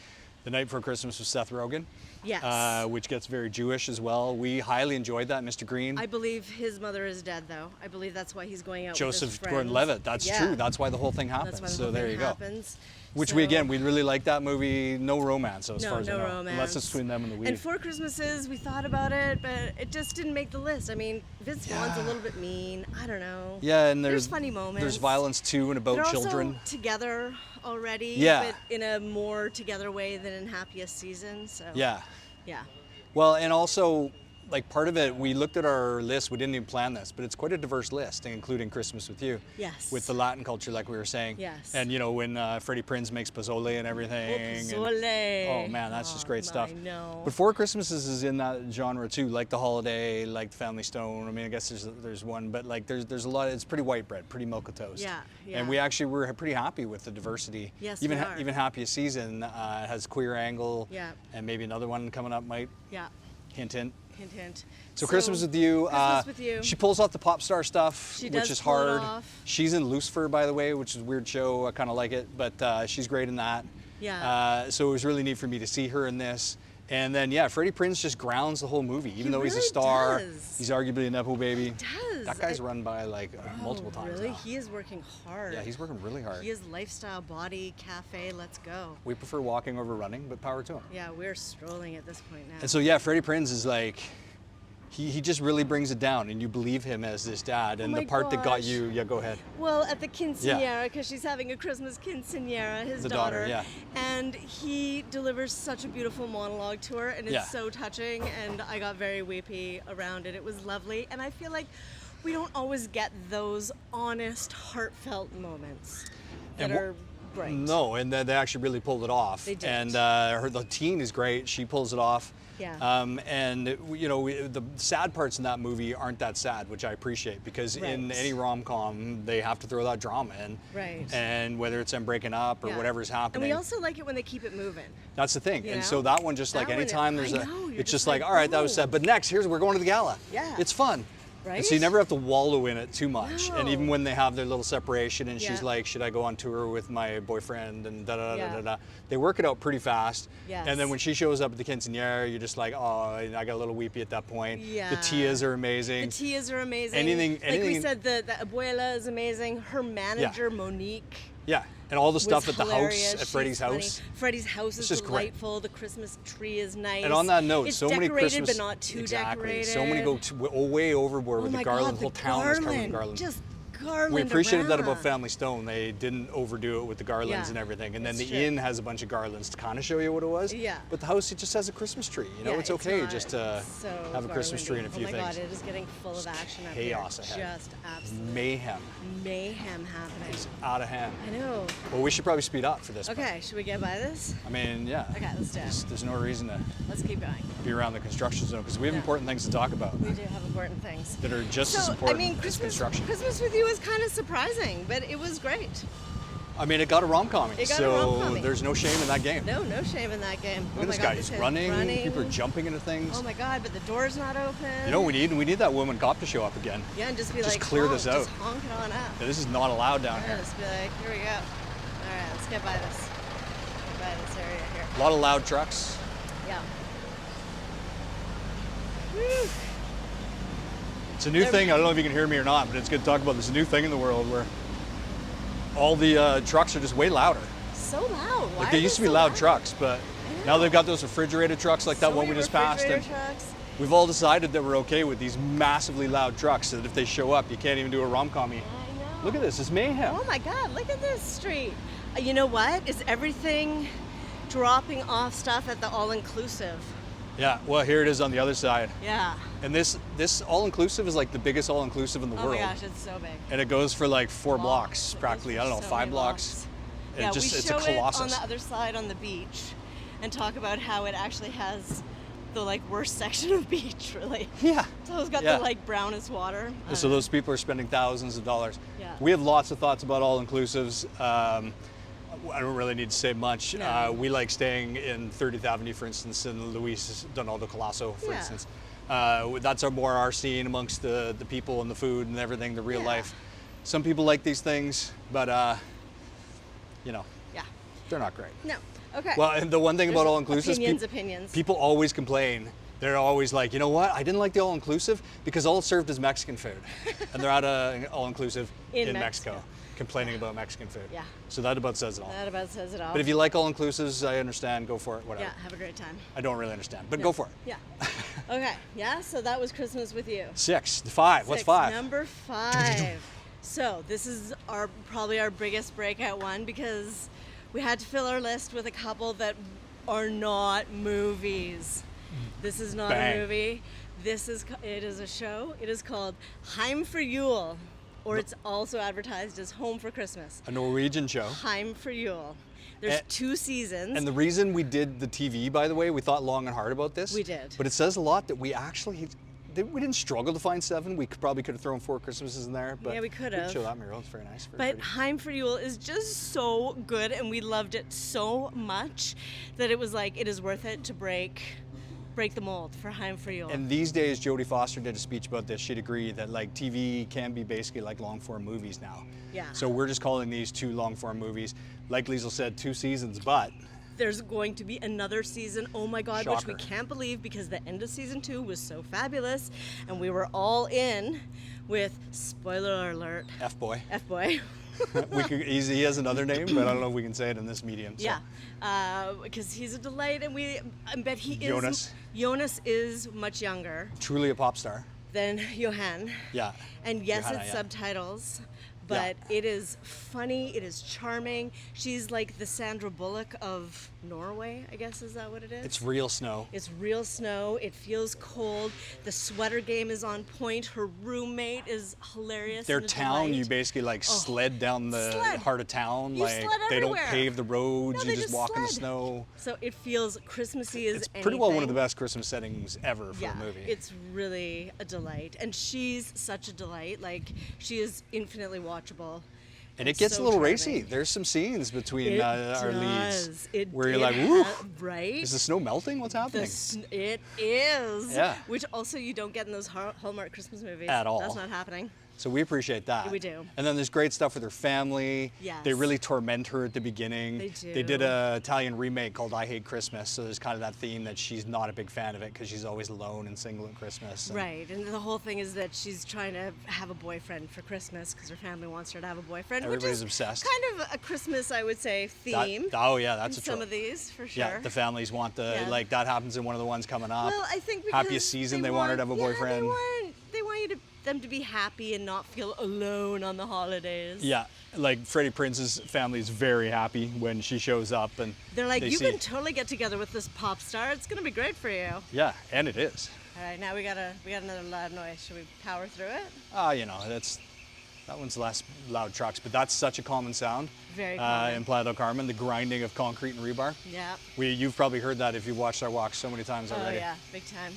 The Night Before Christmas with Seth Rogen. Yes. Which gets very Jewish as well. We highly enjoyed that, Mr. Green. I believe his mother is dead, though. I believe that's why he's going out with Joseph his friends. Gordon-Levitt. That's Yeah. true. That's why the whole thing happens. That's why the so whole there thing you go. happens. Which So- we really liked that movie. No romance, as far as I no know. romance. Unless it's between them and the weed. And Four Christmases, we thought about it, but it just didn't make the list. I mean, Vince Vaughn's a little bit mean. I don't know. Yeah, and there's funny moments. There's violence too, and about They're children. also together already, Yeah. but in a more together way than in Happiest Season. So Yeah. yeah. Well, and also, like part of it, we looked at our list. We didn't even plan this, but it's quite a diverse list, including Christmas with You. Yes. With the Latin culture, like we were saying. Yes. And when Freddie Prinze makes pozole and everything. and- Pozole. oh man, that's just great stuff. I know. But Four Christmases is in that genre too, like The Holiday, like The Family Stone. I mean, I guess there's one, but like there's a lot. It's pretty white bread, pretty milk of toast. Yeah, yeah. And we actually were pretty happy with the diversity. Yes, even we are. even Happiest Season has queer angle. Yeah. And maybe another one coming up might Yeah. hint hint. Hint, hint. So Christmas with You. Christmas with You. She pulls off the pop star stuff, She which does is pull it hard. off. She's in Lucifer, by the way, which is a weird show. I kind of like it, but she's great in that. Yeah. So it was really neat for me to see her in this. And then, yeah, Freddie Prinze just grounds the whole movie. Even though he's a really star, does. he's arguably a Nepo baby. Does. is. That guy's run by like multiple times Really? now. He is working hard. Yeah, he's working really hard. He is lifestyle body cafe. Let's go. We prefer walking over running, but power to him. Yeah, we're strolling at this point now. And so yeah, Freddie Prinze is like, he just really brings it down, and you believe him as this dad. And Oh the my part that got gosh. you, yeah, go ahead. Well, at the quinceanera, because she's having a Christmas quinceanera, his The daughter, yeah. And he delivers such a beautiful monologue to her, and it's Yeah. so touching, and I got very weepy around it. It was lovely, and I feel like we don't always get those honest, heartfelt moments that And are great. No, and they actually really pulled it off. They did. And the teen is great. She pulls it off. Yeah. And you know, the sad parts in that movie aren't that sad, which I appreciate, because in Right. any rom-com they have to throw that drama in. Right. And whether it's them breaking up or Yeah. whatever's happening. And we also like it when they keep it moving. That's the thing. You And know? so that one, just like That one, anytime there's I know, you're it's just just like, like, all right, that was "Ooh." sad. But next, we're going to the gala. Yeah. It's fun. Right? And so you never have to wallow in it too much. And even No. when they have their little separation and she's Yeah. like, should I go on tour with my boyfriend and da da da Yeah. da da, they work it out pretty fast. Yes. And then when she shows up at the quinceanera, you're just like, oh, I got a little weepy at that point. Yeah. The Tias are amazing. The Tias are amazing. Anything- Like we anything- said, the Abuela is amazing. Her manager, Monique. Yeah. And all the stuff was at the hilarious. house, at She's Freddie's funny. house. Freddie's house is just great. delightful. The Christmas tree is nice. And on that note, it's so many decorated, Christmas, but not too exactly. decorated. So many go way overboard Oh with my the garland. God, The whole the town is covered in garland. garland. Just garland. We appreciated that around. about Family Stone. They didn't overdo it with the garlands Yeah, and everything. And then it's the true. inn has a bunch of garlands to kind of show you what it was. Yeah. But the house, it just has a Christmas tree. You know, Yeah, it's okay not just to so have a Christmas tree and a garlandy. few Oh my things. God, it is getting full of action up chaos here. ahead. Just absolute Mayhem. mayhem happening. It's out of hand. I know. Well, we should probably speed up for this. Okay, should we get by this? I mean, yeah. Okay, let's do it. There's no reason to Let's keep going. be around the construction zone because we have Yeah. important things to talk about We do have important things. that are just as So, I important mean, as Christmas construction. with you was kind of surprising, but it was great. I mean, it got a rom-com, It got a so rom-commie. there's no shame in that game. No shame in that game. Look at this guy. He's kid's running. People are jumping into things. Oh my God, but the door's not open. You know what we need? We need that woman cop to show up again. Yeah, and just be Just like, clear this honk, out. Just honk it on up. Yeah, this is not allowed down Yeah, here. just be like, here we go. All right, let's get by this. Get by this area here. A lot of loud trucks. Yeah. Whew. It's a new They're- thing. I don't know if you can hear me or not, but it's good to talk about. This new thing in the world where all the trucks are just way louder. So loud. Why Like are they used to be so loud trucks, but I now know. they've got those refrigerated trucks like that So one we many just passed. And refrigerator trucks. we've all decided that we're okay with these massively loud trucks, that if they show up, you can't even do a rom-commie. I know. Look at this. It's mayhem. Oh my God, look at this street. You know what? Is everything dropping off stuff at the all-inclusive? Yeah, well, here it is on the other side. Yeah. And this all-inclusive is like the biggest all-inclusive in the Oh world. my gosh, it's so big. And it goes for like 4 Long. blocks, It practically. goes I don't for know, so 5 many blocks. blocks. And Yeah, just, we it's show a colossus. it on the other side on the beach and talk about how it actually has the like worst section of beach, really. Yeah. So it's got Yeah. the like brownest water. So those people are spending thousands of dollars. Yeah. We have lots of thoughts about all-inclusives. I don't really need to say much. No. We like staying in 30th Avenue, for instance, in Luis Donaldo Colasso, for Yeah. instance. That's more our scene amongst the people and the food and everything, the real Yeah. life. Some people like these things, but you know, Yeah. they're not great. No. Okay. Well, and the one thing about There's all-inclusives, opinions. people always complain. They're always like, you know what? I didn't like the all-inclusive because all it served is Mexican food. And they're at an all-inclusive In in Mexico. Mexico, complaining about Mexican food. Yeah. So that about says it all. That about says it all. But if you like all-inclusives, I understand, go for it, whatever. Yeah, have a great time. I don't really understand, but No. go for it. Yeah. Okay. Yeah. So that was Christmas with you. 6, 5, what's Six. 5? Number 5. So this is probably our biggest breakout one because we had to fill our list with a couple that are not movies. This is not Bang. a movie. It is a show. It is called Heim for Yule, or it's also advertised as Home for Christmas. A Norwegian show. Heim for Yule. There's And- 2 seasons. And the reason we did the TV, by the way, we thought long and hard about this. We did. But it says a lot that we didn't struggle to find 7. We probably could have thrown 4 Christmases in there. But Yeah, we could We have. show that, Muriel. It's very nice. Very But pretty. Heim for Yule is just so good, and we loved it so much that it was like it is worth it to break the mold for Heim for Yule. And these days, Jodie Foster did a speech about this. She'd agree that like TV can be basically like long-form movies now. Yeah. So we're just calling these 2 long-form movies. Like Liesl said, 2 seasons, but there's going to be another season. Oh my God, which we Shocker. can't believe because the end of season 2 was so fabulous, and we were all in with, spoiler alert, F-boy. F-boy. He has another name, but I don't know if we can say it in this medium. So. Yeah, because he's a delight, and I bet he is. Jonas. Jonas is much younger Truly a pop star. than Johan. Yeah. And yes, Johanna, it's yeah. subtitles, but it is funny, it is charming. She's like the Sandra Bullock of Norway, I guess, is that what it is? It's real snow. It's real snow, it feels cold, the sweater game is on point, her roommate is hilarious. Their and a town, delight. you basically like sled down the Sled. heart of town. You like sled they don't everywhere. pave the roads, No, you they just just walk in the sled. snow. So it feels Christmassy as It's pretty well one of anything. the best Christmas settings ever for Yeah, a movie. it's really a delight. And she's such a delight. Like, she is infinitely watchable. And it gets so a little charming. racy. There's some scenes between It our leads does. where you're like, woo, right? is the snow melting? What's happening? It is. Yeah. Which also you don't get in those Hallmark Christmas movies. At all. That's not happening. So we appreciate that. We do. And then there's great stuff with her family. Yes. They really torment her at the beginning. They do. They did an Italian remake called I Hate Christmas. So there's kind of that theme that she's not a big fan of it because she's always alone and single at Christmas. And Right. And the whole thing is that she's trying to have a boyfriend for Christmas because her family wants her to have a boyfriend. Everybody's which is obsessed. Kind of a Christmas, I would say, that- theme. oh yeah, that's in a trope. some of these, for sure. Yeah, the families want the, Yeah. like that happens in one of the ones coming up. Well, I think because Happiest season, they want her to have a boyfriend. They want you to them to be happy and not feel alone on the holidays. Yeah, like Freddie Prinze's family is very happy when she shows up, and They're like, they you see, can totally get together with this pop star. It's gonna be great for you. yeah, and it is. All right, now we got another loud noise. Should we power through it? You know, that one's less loud trucks, but that's such a common sound. Very common. In Playa del Carmen, the grinding of concrete and rebar. Yeah. You've probably heard that if you've watched our walks so many times Oh already. yeah, big time.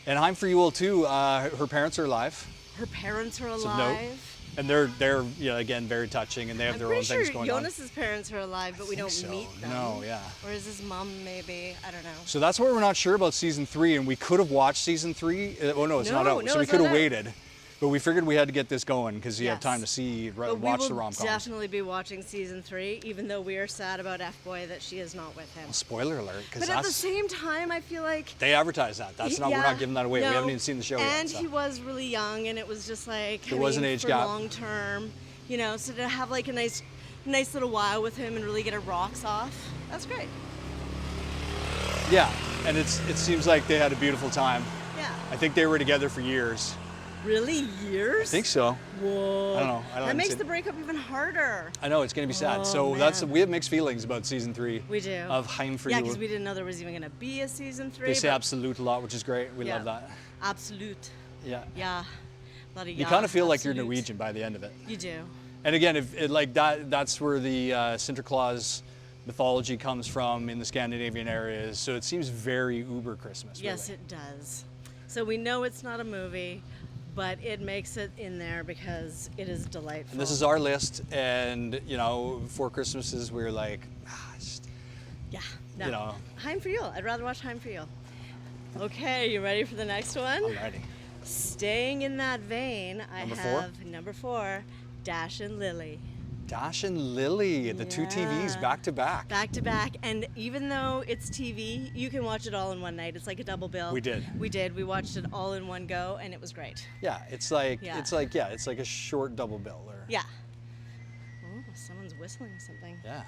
And Heim for Yule too. Her parents are alive. Her parents are Of note. alive. And they're again very touching, and they have I'm their pretty own sure things going on. Jonas's parents are alive, but we think don't so. meet them. No, yeah. Or is his mom maybe? I don't know. So that's why we're not sure about season 3, and we could have watched season 3. Oh no, it's not No, out. no, So we it's could not have out. waited, but we figured we had to get this going because you have Yes. time to But watch we the will rom-coms. definitely be watching season 3, even though we are sad about F-Boy that she is not with him. Spoiler alert, because But at the same time, I feel like they advertise that. That's not. We're not giving that away. No. We haven't even seen the show yet. And so. he was really young, and it was just like There was an age for gap. long term, So to have like a nice little while with him and really get our rocks off, that's great. Yeah, and it seems like they had a beautiful time. Yeah. I think they were together for years. Really, years? I think so. Whoa. I don't know. That makes the breakup even harder. I know it's going to be sad. Oh, So man. we have mixed feelings about season 3. We do. Of Heim for Yeah, You. because we didn't know there was even going to be a season 3. They say but- absolute a lot, which is great. We Yeah. love that. Absolute. Yeah. Yeah. A lot of You yeah, kind of feel like you're absolute. Norwegian by the end of it. You do. And again, that's where the Sinterklaas mythology comes from in the Scandinavian areas. So it seems very uber Christmas. Yes, really. it does. So we know it's not a movie, but it makes it in there because it is delightful. And this is our list, and for Christmases we're like, Yeah. No. you know. Heim for Yule. I'd rather watch Heim for Yule. Okay, you ready for the next one? I'm ready. Staying in that vein, I Number 4? have number 4, Dash and Lily. Dash and Lily, the two TVs Yeah. back to back. Back to back, and even though it's TV, you can watch it all in one night. It's like a double bill. We did. We did. We watched it all in one go, and it was great. Yeah, it's like Yeah. it's like a short double bill. Or, Yeah. Oh, someone's whistling something. Yeah.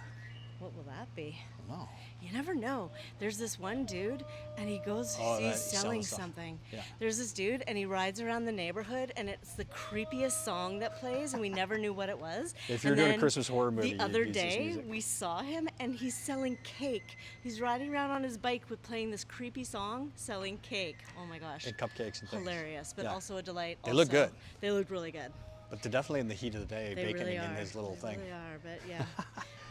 What will that be? Wow. You never know. There's this one dude, and he goes, Oh, he's he's selling selling stuff. something. Yeah. There's this dude, and he rides around the neighborhood, and it's the creepiest song that plays, and we never knew what it was. If you're And doing a then Christmas horror movie, the you'd other use this day, music. we saw him, and he's selling cake. He's riding around on his bike with playing this creepy song, selling cake. Oh my gosh. And cupcakes and things. Hilarious, but Yeah. also a delight. They look also. good. They look really good. But they're definitely in the heat of the day, They baconing really in are. his little They thing. really are, but yeah.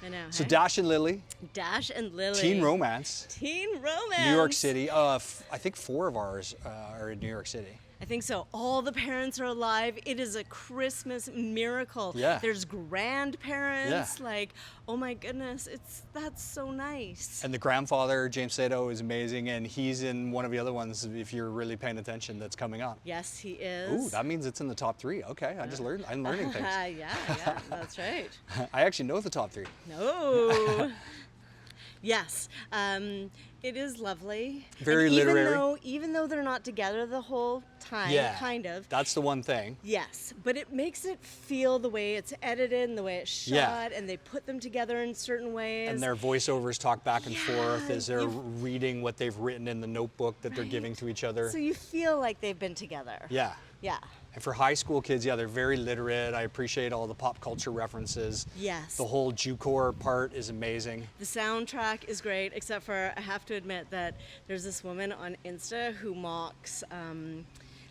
I know. So hey? Dash and Lily, Dash and Lily. teen romance, Teen romance. New York City. I think 4 of ours are in New York City. I think so. All the parents are alive. It is a Christmas miracle. Yeah. There's grandparents. Like, oh my goodness, that's so nice. And the grandfather, James Sato, is amazing, and he's in one of the other ones, if you're really paying attention, that's coming up. Yes, he is. Ooh, that means it's in the top 3. Okay, I'm learning things. yeah, that's right. I actually know the top 3. No. Yes, it is lovely. Very and literary. Even though they're not together the whole time, Yeah, kind of. that's the one thing. Yes, but it makes it feel the way it's edited and the way it's shot, Yeah. and they put them together in certain ways. And their voiceovers talk back and forth Yeah, as they're reading what they've written in the notebook that they're giving to each other. So you feel like they've been together. Yeah. Yeah. And for high school kids, yeah, they're very literate. I appreciate all the pop culture references. Yes. The whole Jucore part is amazing. The soundtrack is great, except for I have to admit that there's this woman on Insta who mocks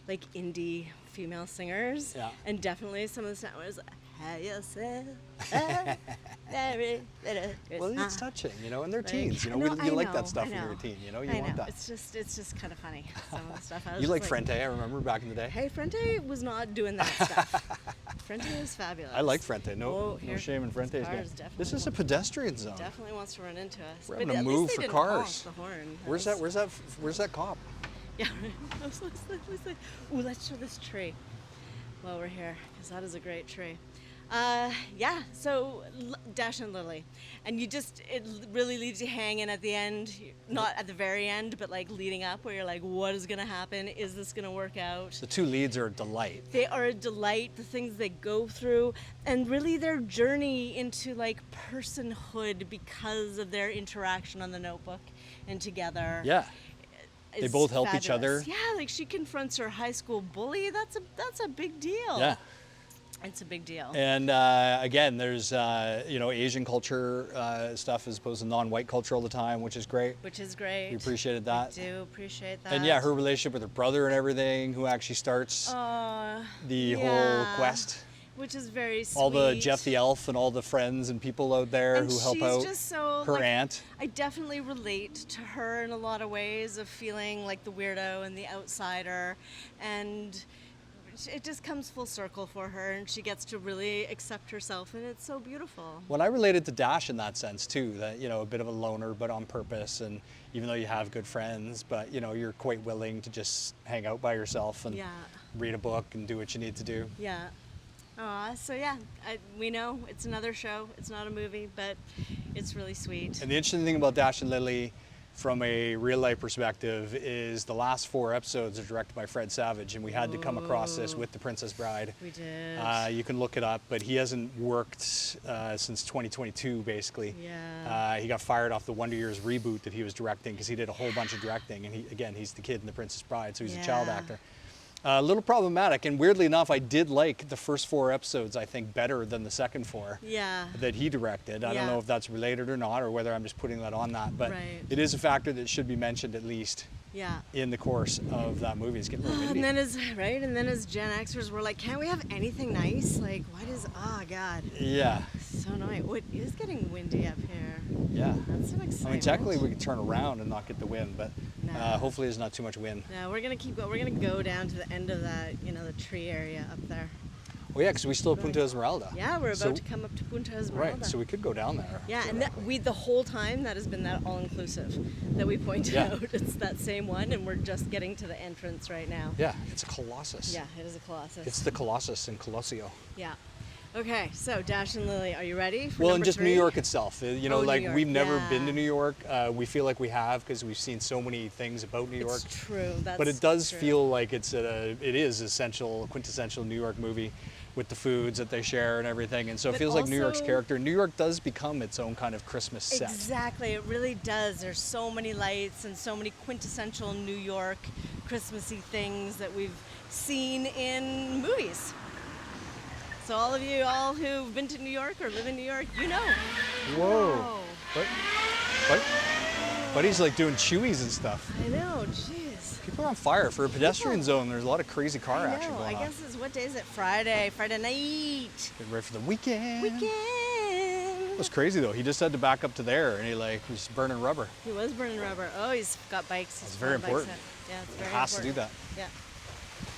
like indie female singers. Yeah. And definitely some of the sound was have yourself a very little Well, it's Christmas." touching, you know, and they're Like, teens, you know, no, you I like know, that stuff I when you're a know. teen, you know, you I want know. that. It's just kind of funny. Some of the stuff. I was You just like Frente, I remember back in the day. Hey, Frente was not doing that stuff. Frente was fabulous. I like Frente, no, Whoa, no here. shame in Frente's Cars game. definitely This is a want- pedestrian zone. Definitely wants to run into us. We're But having to at move least for they didn't cars. honk the horn. Where's that cop? Yeah. Ooh, let's show this tree while we're here, because that is a great tree. Yeah, so Dash and Lily. And it really leaves you hanging at the end, not at the very end, but like leading up where you're like, what is going to happen? Is this going to work out? The two leads are a delight. They are a delight, the things they go through, and really their journey into like personhood because of their interaction on the notebook and together. Yeah. They is both help each fabulous. other. Yeah, like she confronts her high school bully. That's a big deal. Yeah. It's a big deal. And again, there's Asian culture stuff as opposed to non-white culture all the time, which is great. Which is great. We appreciated that. I do appreciate that. And yeah, her relationship with her brother and everything, who actually starts the whole yeah. quest. Which is very sweet. All the Jeff the Elf and all the friends and people out there And who help she's out just so, her like, aunt. I definitely relate to her in a lot of ways of feeling like the weirdo and the outsider, and it just comes full circle for her, and she gets to really accept herself, and it's so beautiful. Well, I related to Dash in that sense too, that, you know, a bit of a loner, but on purpose, and even though you have good friends, but, you know, you're quite willing to just hang out by yourself and Yeah. read a book and do what you need to do. Yeah. So yeah, we know it's another show. It's not a movie, but it's really sweet. And the interesting thing about Dash and Lily from a real life perspective is the last 4 episodes are directed by Fred Savage, and we had to come across this with The Princess Bride. We did. You can look it up, but he hasn't worked since 2022 basically. Yeah. He got fired off the Wonder Years reboot that he was directing because he did a whole bunch of directing, and he's the kid in The Princess Bride, so he's a child Yeah. actor. A little problematic, and weirdly enough, I did like the first 4 episodes, I think, better than the second 4 Yeah. that he directed. I don't Yeah. know if that's related or not, or whether I'm just putting that on that, but Right. it is a factor that should be mentioned at least Yeah. in the course of that movie. It's getting a little And windy. then as Gen Xers, we're like, can't we have anything nice? Like, why does? Oh God, Yeah, so annoying. It is getting windy up here. yeah. That's an excitement. I mean, technically we could turn around and not get the wind, but Nah. hopefully there's not too much wind. No, we're gonna keep going. We're gonna go down to the end of that, the tree area up there. Oh yeah, because we still have Punta Esmeralda. Yeah, we're about So- to come up to Punta Esmeralda. Right, so we could go down there. Yeah, and the whole time that has been that all-inclusive that we pointed Yeah. out. It's that same one, and we're just getting to the entrance right now. Yeah, it's a Colossus. Yeah, it is a Colossus. It's the Colossus in Colossio. Yeah. Okay, so Dash and Lily, are you ready for Well, number and just 3? New York itself. Oh, Like New York, we've never yeah. been to New York. We feel like we have because we've seen so many things about New York. It's true. That's But it does true. feel like it is essential, quintessential New York movie with the foods that they share and everything. And so it But feels like New York's also- character. New York does become its own kind of Christmas set. Exactly, it really does. There's so many lights and so many quintessential New York Christmassy things that we've seen in movies. So all of you who've been to New York or live in New York, you know. Whoa. But he's like doing chewies and stuff. I know, jeez. People are on fire. For a pedestrian zone, there's a lot of crazy car I action know, going I on. guess what day is it? Friday night. Getting ready for the weekend. Weekend. It was crazy though. He just had to back up to there, and he was burning rubber. He was burning rubber. Oh, he's got bikes. That's He's very got bikes important. in. Yeah, it's very Has to important. do that.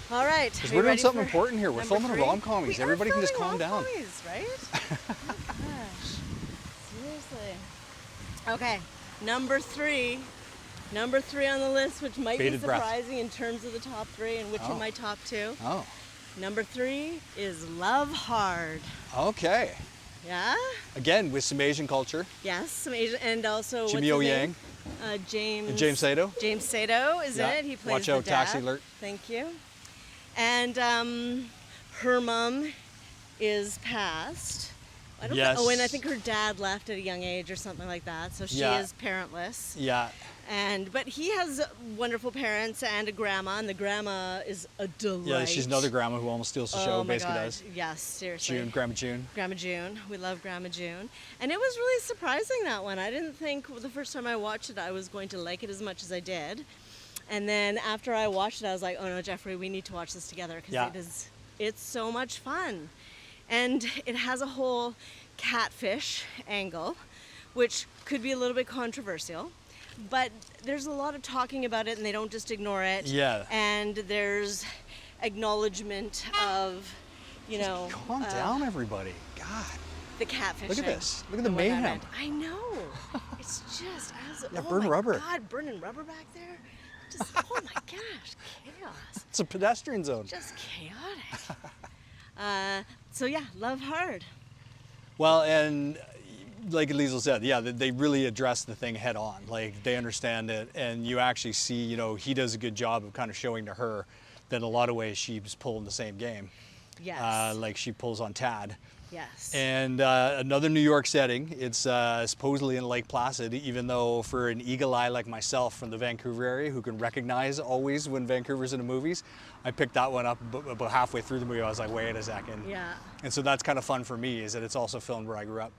Yeah. All right. Because are we're you doing ready something for important here. We're number filming a 3? Romcommys. We are Everybody can just filming calm down. Romcommys, right? Oh my gosh. Seriously. Okay. Number 3. Number 3 on the list, which might Bated be breath. surprising in terms of the top 3 and which Oh. are my top 2. Oh, Number 3 is Love Hard. okay. Yeah. Again, with some Asian culture. Yes, some Asian, and also what's Jimmy his O name? Yang. James Sato. James Sato is Yeah. in it. He plays Watch the out, dad. taxi alert. Thank you. And her mom is passed. I don't Yes. and I think her dad left at a young age or something like that. So she Yeah. is parentless. Yeah. But he has wonderful parents and a grandma, and the grandma is a delight. Yeah, she's another grandma who almost steals the show, Oh my basically God. does. Yes, seriously. June, Grandma June. Grandma June. We love Grandma June. And it was really surprising, that one. I didn't think the first time I watched it I was going to like it as much as I did. And then after I watched it, I was like, oh no, Jeffrey, we need to watch this together because Yeah. it's so much fun. And it has a whole catfish angle, which could be a little bit controversial. But there's a lot of talking about it, and they don't just ignore it. Yeah. And there's acknowledgement of, Calm down, everybody. God. the catfish. Look at this. Look at the and what that mayhem. meant. I know. It's just Yeah, oh burn my rubber. God, burning rubber back there. Just oh my gosh, chaos. It's a pedestrian zone. Just chaotic. So yeah, love hard. Well, and like Liesl said, yeah, they really address the thing head on. Like, they understand it, and you actually see, he does a good job of kind of showing to her that in a lot of ways she's pulling the same game. Yes. Like she pulls on Tad. Yes. And another New York setting. It's supposedly in Lake Placid, even though for an eagle eye like myself from the Vancouver area who can recognize always when Vancouver's in the movies, I picked that one up about halfway through the movie. I was like, wait a second. Yeah. And so that's kind of fun for me, is that it's also filmed where I grew up.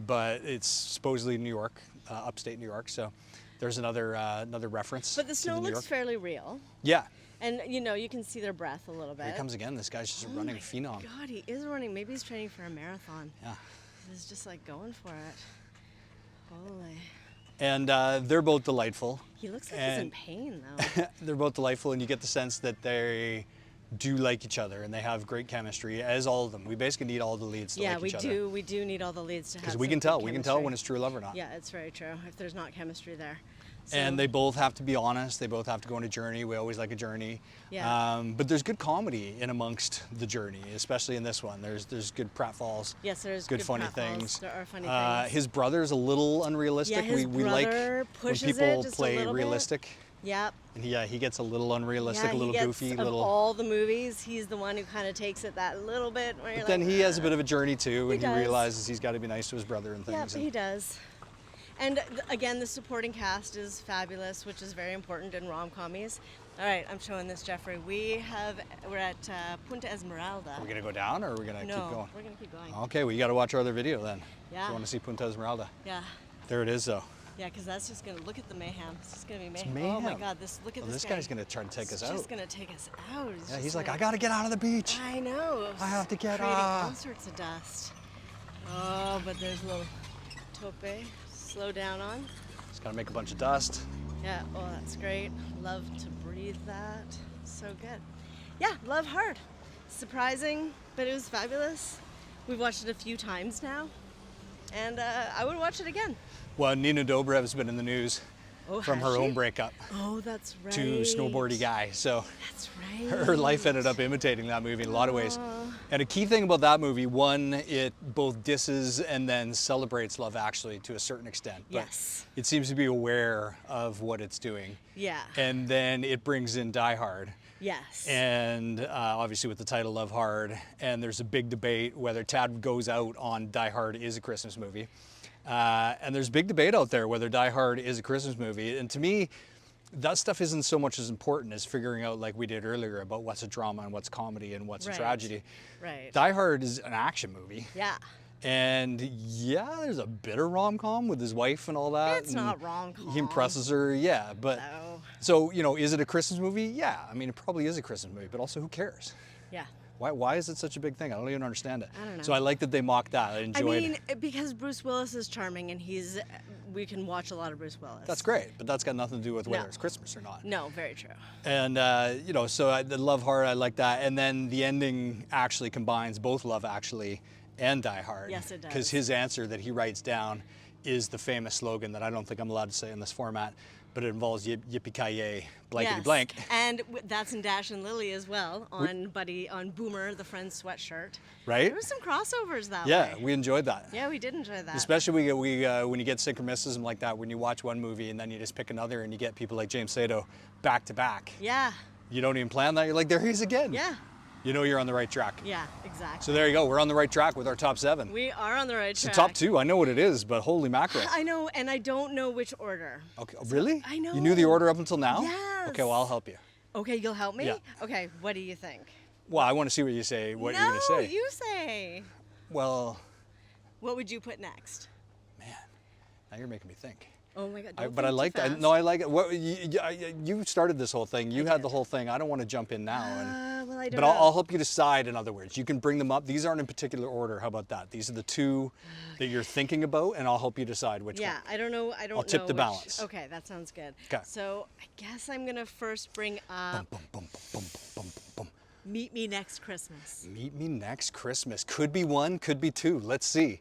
But it's supposedly New York, upstate New York. So there's another reference. But the snow to New looks York. fairly real. Yeah. And you can see their breath a little bit. Here he comes again. This guy's just a Oh running my phenom. God, he is running. Maybe he's training for a marathon. Yeah. He's just like going for it. Holy. And they're both delightful. He looks like he's in And- pain though. They're both delightful, and you get the sense that they do like each other and they have great chemistry, as all of them. We basically need all the leads to Yeah, like we each other. do. We do need all the leads to have. Because we some can good tell. We can tell chemistry. when it's true love or not. Yeah, it's very true. If there's not chemistry there. So, And they both have to be honest. They both have to go on a journey. We always like a journey. Yeah. But there's good comedy in amongst the journey, especially in this one. There's good pratfalls. Yes, there's good funny pratfalls. things. There are funny things. His brother's a little unrealistic. Yeah, his we like brother when pushes it people just a play little bit. realistic. Yep. And he gets a little unrealistic, Yeah, a little he gets, goofy, of little. all the movies, he's the one who kind of takes it that little bit. Where you're But then like, he has a bit of a journey too, He and he does. realizes he's got to be nice to his brother and Yep, things. he does. And again, the supporting cast is fabulous, which is very important in rom-commies. All right, I'm showing this, Jeffrey. We're at Punta Esmeralda. Are we gonna go down, or are we gonna No, keep going? we're gonna keep going. Okay, well, you got to watch our other video then. Yeah. If you want to see Punta Esmeralda. Yeah, There it is, though. yeah, because that's just gonna look at the mayhem. It's just gonna be mayhem. mayhem. Oh my God, look at Well, this this guy. guy's gonna try to take us He's out. just gonna take us out. Yeah, he's like, I gotta get out of the beach. I know. I have to get creating off. all sorts of dust. Oh, but there's a little tope. Slow down on. Just gotta make a bunch of dust. Yeah, oh, that's great. Love to breathe that. So good. Yeah, love hard. Surprising, but it was fabulous. We've watched it a few times now, and I would watch it again. Well, Nina Dobrev's been in the news Oh, from has her she? own breakup Oh, that's right. to snowboardy guy. So That's right. her life ended up imitating that movie in a lot of ways. Aw. And a key thing about that movie, one, it both disses and then celebrates Love Actually to a certain extent. But Yes. it seems to be aware of what it's doing. Yeah. And then it brings in Die Hard. Yes. And obviously with the title Love Hard, and there's a big debate whether Tad goes out on Die Hard is a Christmas movie. And there's big debate out there whether Die Hard is a Christmas movie. And to me, that stuff isn't so much as important as figuring out, like we did earlier, about what's a drama and what's comedy and what's a Right. tragedy. Right. Die Hard is an action movie. Yeah. And yeah, there's a bit of rom-com with his wife and all that. It's and not rom-com. He impresses her, yeah. But No. so, is it a Christmas movie? Yeah. I mean, it probably is a Christmas movie, but also who cares? Yeah. Why is it such a big thing? I don't even understand it. I don't know. So I like that they mocked that. I I enjoyed mean, because Bruce Willis is charming, and we can watch a lot of Bruce Willis. That's great, but that's got nothing to do with whether No. it's Christmas or not. No, very true. And, so the Love Hard, I like that. And then the ending actually combines both Love Actually and Die Hard. Yes, it does. Because his answer that he writes down is the famous slogan that I don't think I'm allowed to say in this format. but it involves yippee-ki-yay, blankety Yes. blank. And that's in Dash and Lily as well on Boomer, the Friend's sweatshirt. Right? There was some crossovers that Yeah, way. we enjoyed that. Yeah, we did enjoy that. Especially when you get synchromysticism like that, when you watch one movie and then you just pick another and you get people like James Sato back to back. Yeah. You don't even plan that. You're like, there he is again. Yeah. You know you're on the right track. Yeah, exactly. So there you go. We're on the right track with our top 7. We are on the right It's the track. top 2. I know what it is, but holy mackerel. I know, and I don't know which order. Okay, really? I know. You knew the order up until now? Yes. Okay, well, I'll help you. Okay, you'll help me? Yeah. Okay, what do you think? Well, I want to see what you say, what you're going to say. No, you say. Well, What would you put next? man, now you're making me think. Oh my God, But don't think I too like that. fast. No, I like it. What, you started this whole thing. You I had did. the whole thing. I don't want to jump in now. Well, I don't But know. I'll help you decide, in other words. You can bring them up. These aren't in particular order. How about that? These are the 2 that you're thinking about, and I'll help you decide which Yeah, one. I don't know. I don't I'll tip know the which- balance. Okay, that sounds good. 'Kay. So I guess I'm gonna first bring up Bum, bum, bum, bum, bum. Meet Me Next Christmas. Meet Me Next Christmas. Could be 1, could be 2. Let's see.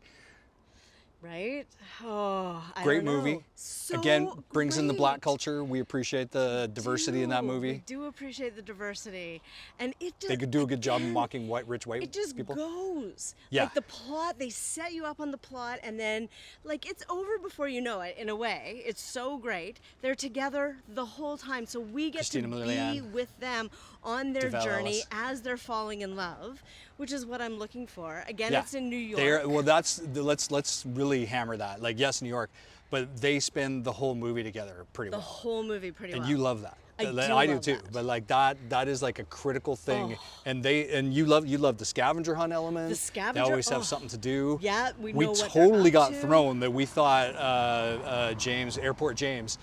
Right? Oh, I Great don't know. movie. So Again, brings in the black great. culture. We appreciate the diversity in that We movie. do appreciate the diversity, and it just They could do a good job of again, mocking rich white It just people. goes. Yeah. Like the plot, they set you up on the plot, and then like it's over before you know it. In a way, it's so great. They're together the whole time, so we get Christina to be Milian. with them on their DeVal journey Ellis. as they're falling in love, which is what I'm looking for. Again, Yeah. it's in New York. Well, let's really hammer that. Like, yes, New York, but they spend the whole movie together pretty the well. whole movie pretty And well. you love that. I do do love too. that. But like that is like a critical thing. Oh. And you love the scavenger hunt element. The scavenger- They always have oh. something to do. Yeah, we know We what they're totally up got to. thrown that we thought Airport James.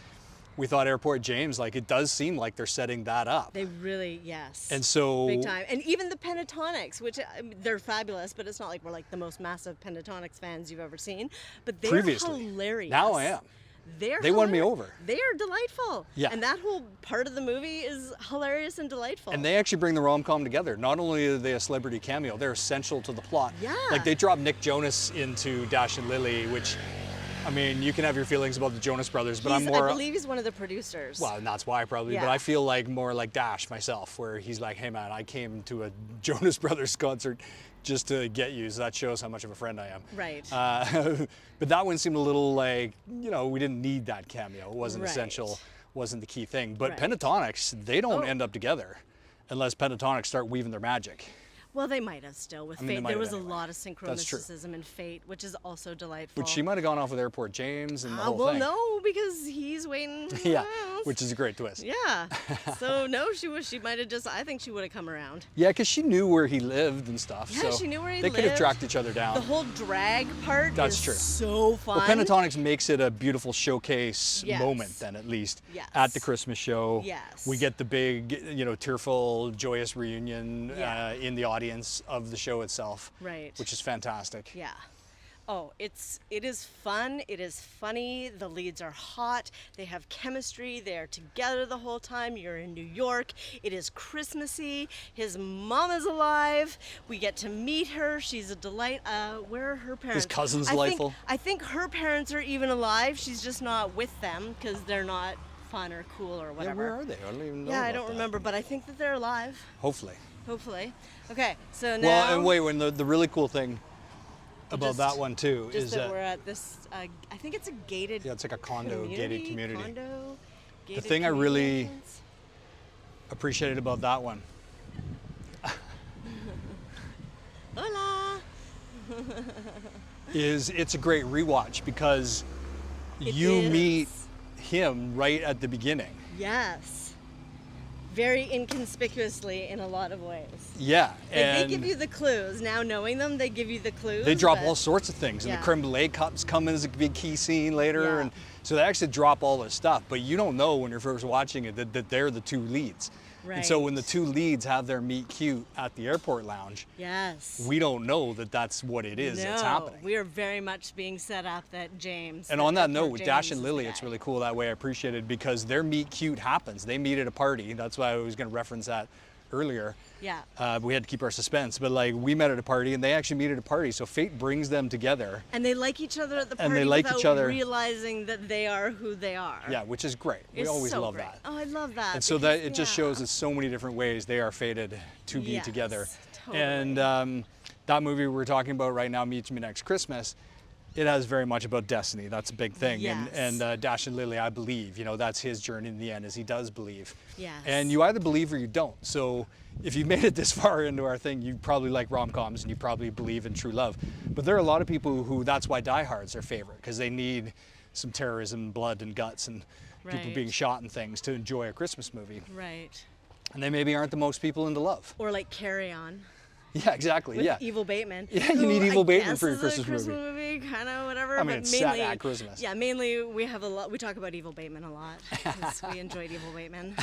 We thought Airport James, like it does seem like they're setting that up. They really, yes. And so Big time. And even the Pentatonics, which they're fabulous, but it's not like we're like the most massive Pentatonics fans you've ever seen. But they're Previously. hilarious. Now I am. They won me hilarious. over. They are delightful. Yeah. And that whole part of the movie is hilarious and delightful. And they actually bring the rom-com together. Not only are they a celebrity cameo, they're essential to the plot. Yeah. Like they drop Nick Jonas into Dash and Lily, which, I mean, you can have your feelings about the Jonas Brothers, but I'm more. I believe he's one of the producers. Well, and that's why probably, but Yeah. I feel like more like Dash myself, where he's like, hey man, I came to a Jonas Brothers concert just to get you, so that shows how much of a friend I am. Right. But that one seemed a little like, we didn't need that cameo. It wasn't Right. essential, wasn't the key thing. But Right. Pentatonics, they don't Oh. end up together unless Pentatonics start weaving their magic. Well, they might have still with I mean, they Fate. might There have was a anyway. lot of That's true. synchromysticism in Fate, which is also delightful. But she might have gone off with Airport James and the whole well, thing. no, because he's waiting. Yeah, around. which is a great twist. Yeah. So no, she might have just. I think she would have come around. Yeah, because she knew where he lived and stuff. Yeah, so she knew where he They could have lived. tracked each other down. The whole drag part That's is true. so fun. Well, Pentatonics makes it a beautiful showcase Yes. moment, then at least Yes. at the Christmas show. Yes. We get the big, tearful, joyous reunion Yeah. in the audience of the show itself, Right. which is fantastic. Yeah. Oh, it is fun. It is funny. The leads are hot. They have chemistry. They are together the whole time. You're in New York. It is Christmassy. His mom is alive. We get to meet her. She's a delight. Where are her parents? cousin's I think- delightful. I think her parents are even alive. She's just not with them because they're not fun or cool or Yeah, whatever. where are they? I don't even know. Yeah, I about don't that. remember, but I think that they're alive. Hopefully. Hopefully. Okay, so now. Well, and wait, when the really cool thing about Just- that one too Just is that that we're at this, I think it's a gated. it's like a condo, gated community. Condo, The gated thing I community really entrance. appreciated about that one Hola. is it's a great rewatch because It you is. meet him right at the beginning. Yes. Very inconspicuously in a lot of ways. Yeah, They and give you the clues. Now knowing them, they give you the clues. they drop but- all sorts of things, and Yeah. the creme brulee cups come in as a big key scene later, Yeah. and so they actually drop all this stuff. But you don't know when you're first watching it that they're the two leads. And so when the Right. two leads have their meet cute at the airport lounge, Yes. we don't know that that's what it is that's happening. we are very much being set up that James. And that on that Edward note, with Dash James and is Lily, the it's guy. really cool that way. I appreciate it because their meet cute happens. They meet at a party. That's why I was going to reference that earlier. Yeah. We had to keep our suspense, but like we met at a party and they actually meet at a party. So fate brings them together. And they like each other at the And party they like without each other. realizing that they are who they are. Yeah, which is great. We It's always so love great. that. Oh, I love that. And so because- that it just shows us so many different ways they are fated to be Yes, together. totally. And that movie we're talking about right now, Meet Me Next Christmas, it has very much about destiny. That's a big thing. Yes. And Dash and Lily, I believe, that's his journey in the end, is he does believe. Yes. And you either believe or you don't. So if you've made it this far into our thing, you probably like rom-coms and you probably believe in true love. But there are a lot of people who, that's why Die Hard's their favorite, because they need some terrorism, blood and guts and people Right. being shot and things to enjoy a Christmas movie. Right. And they maybe aren't the most people into love. Or like Carry On. Yeah, exactly. With Yeah. Evil Bateman. Yeah, you who need Evil I Bateman guess for your is Christmas a Christmas movie, kind of whatever. I mean, but it's mainly, set at Christmas. Yeah, mainly we have a lot. We talk about Evil Bateman a lot because we enjoyed Evil Bateman.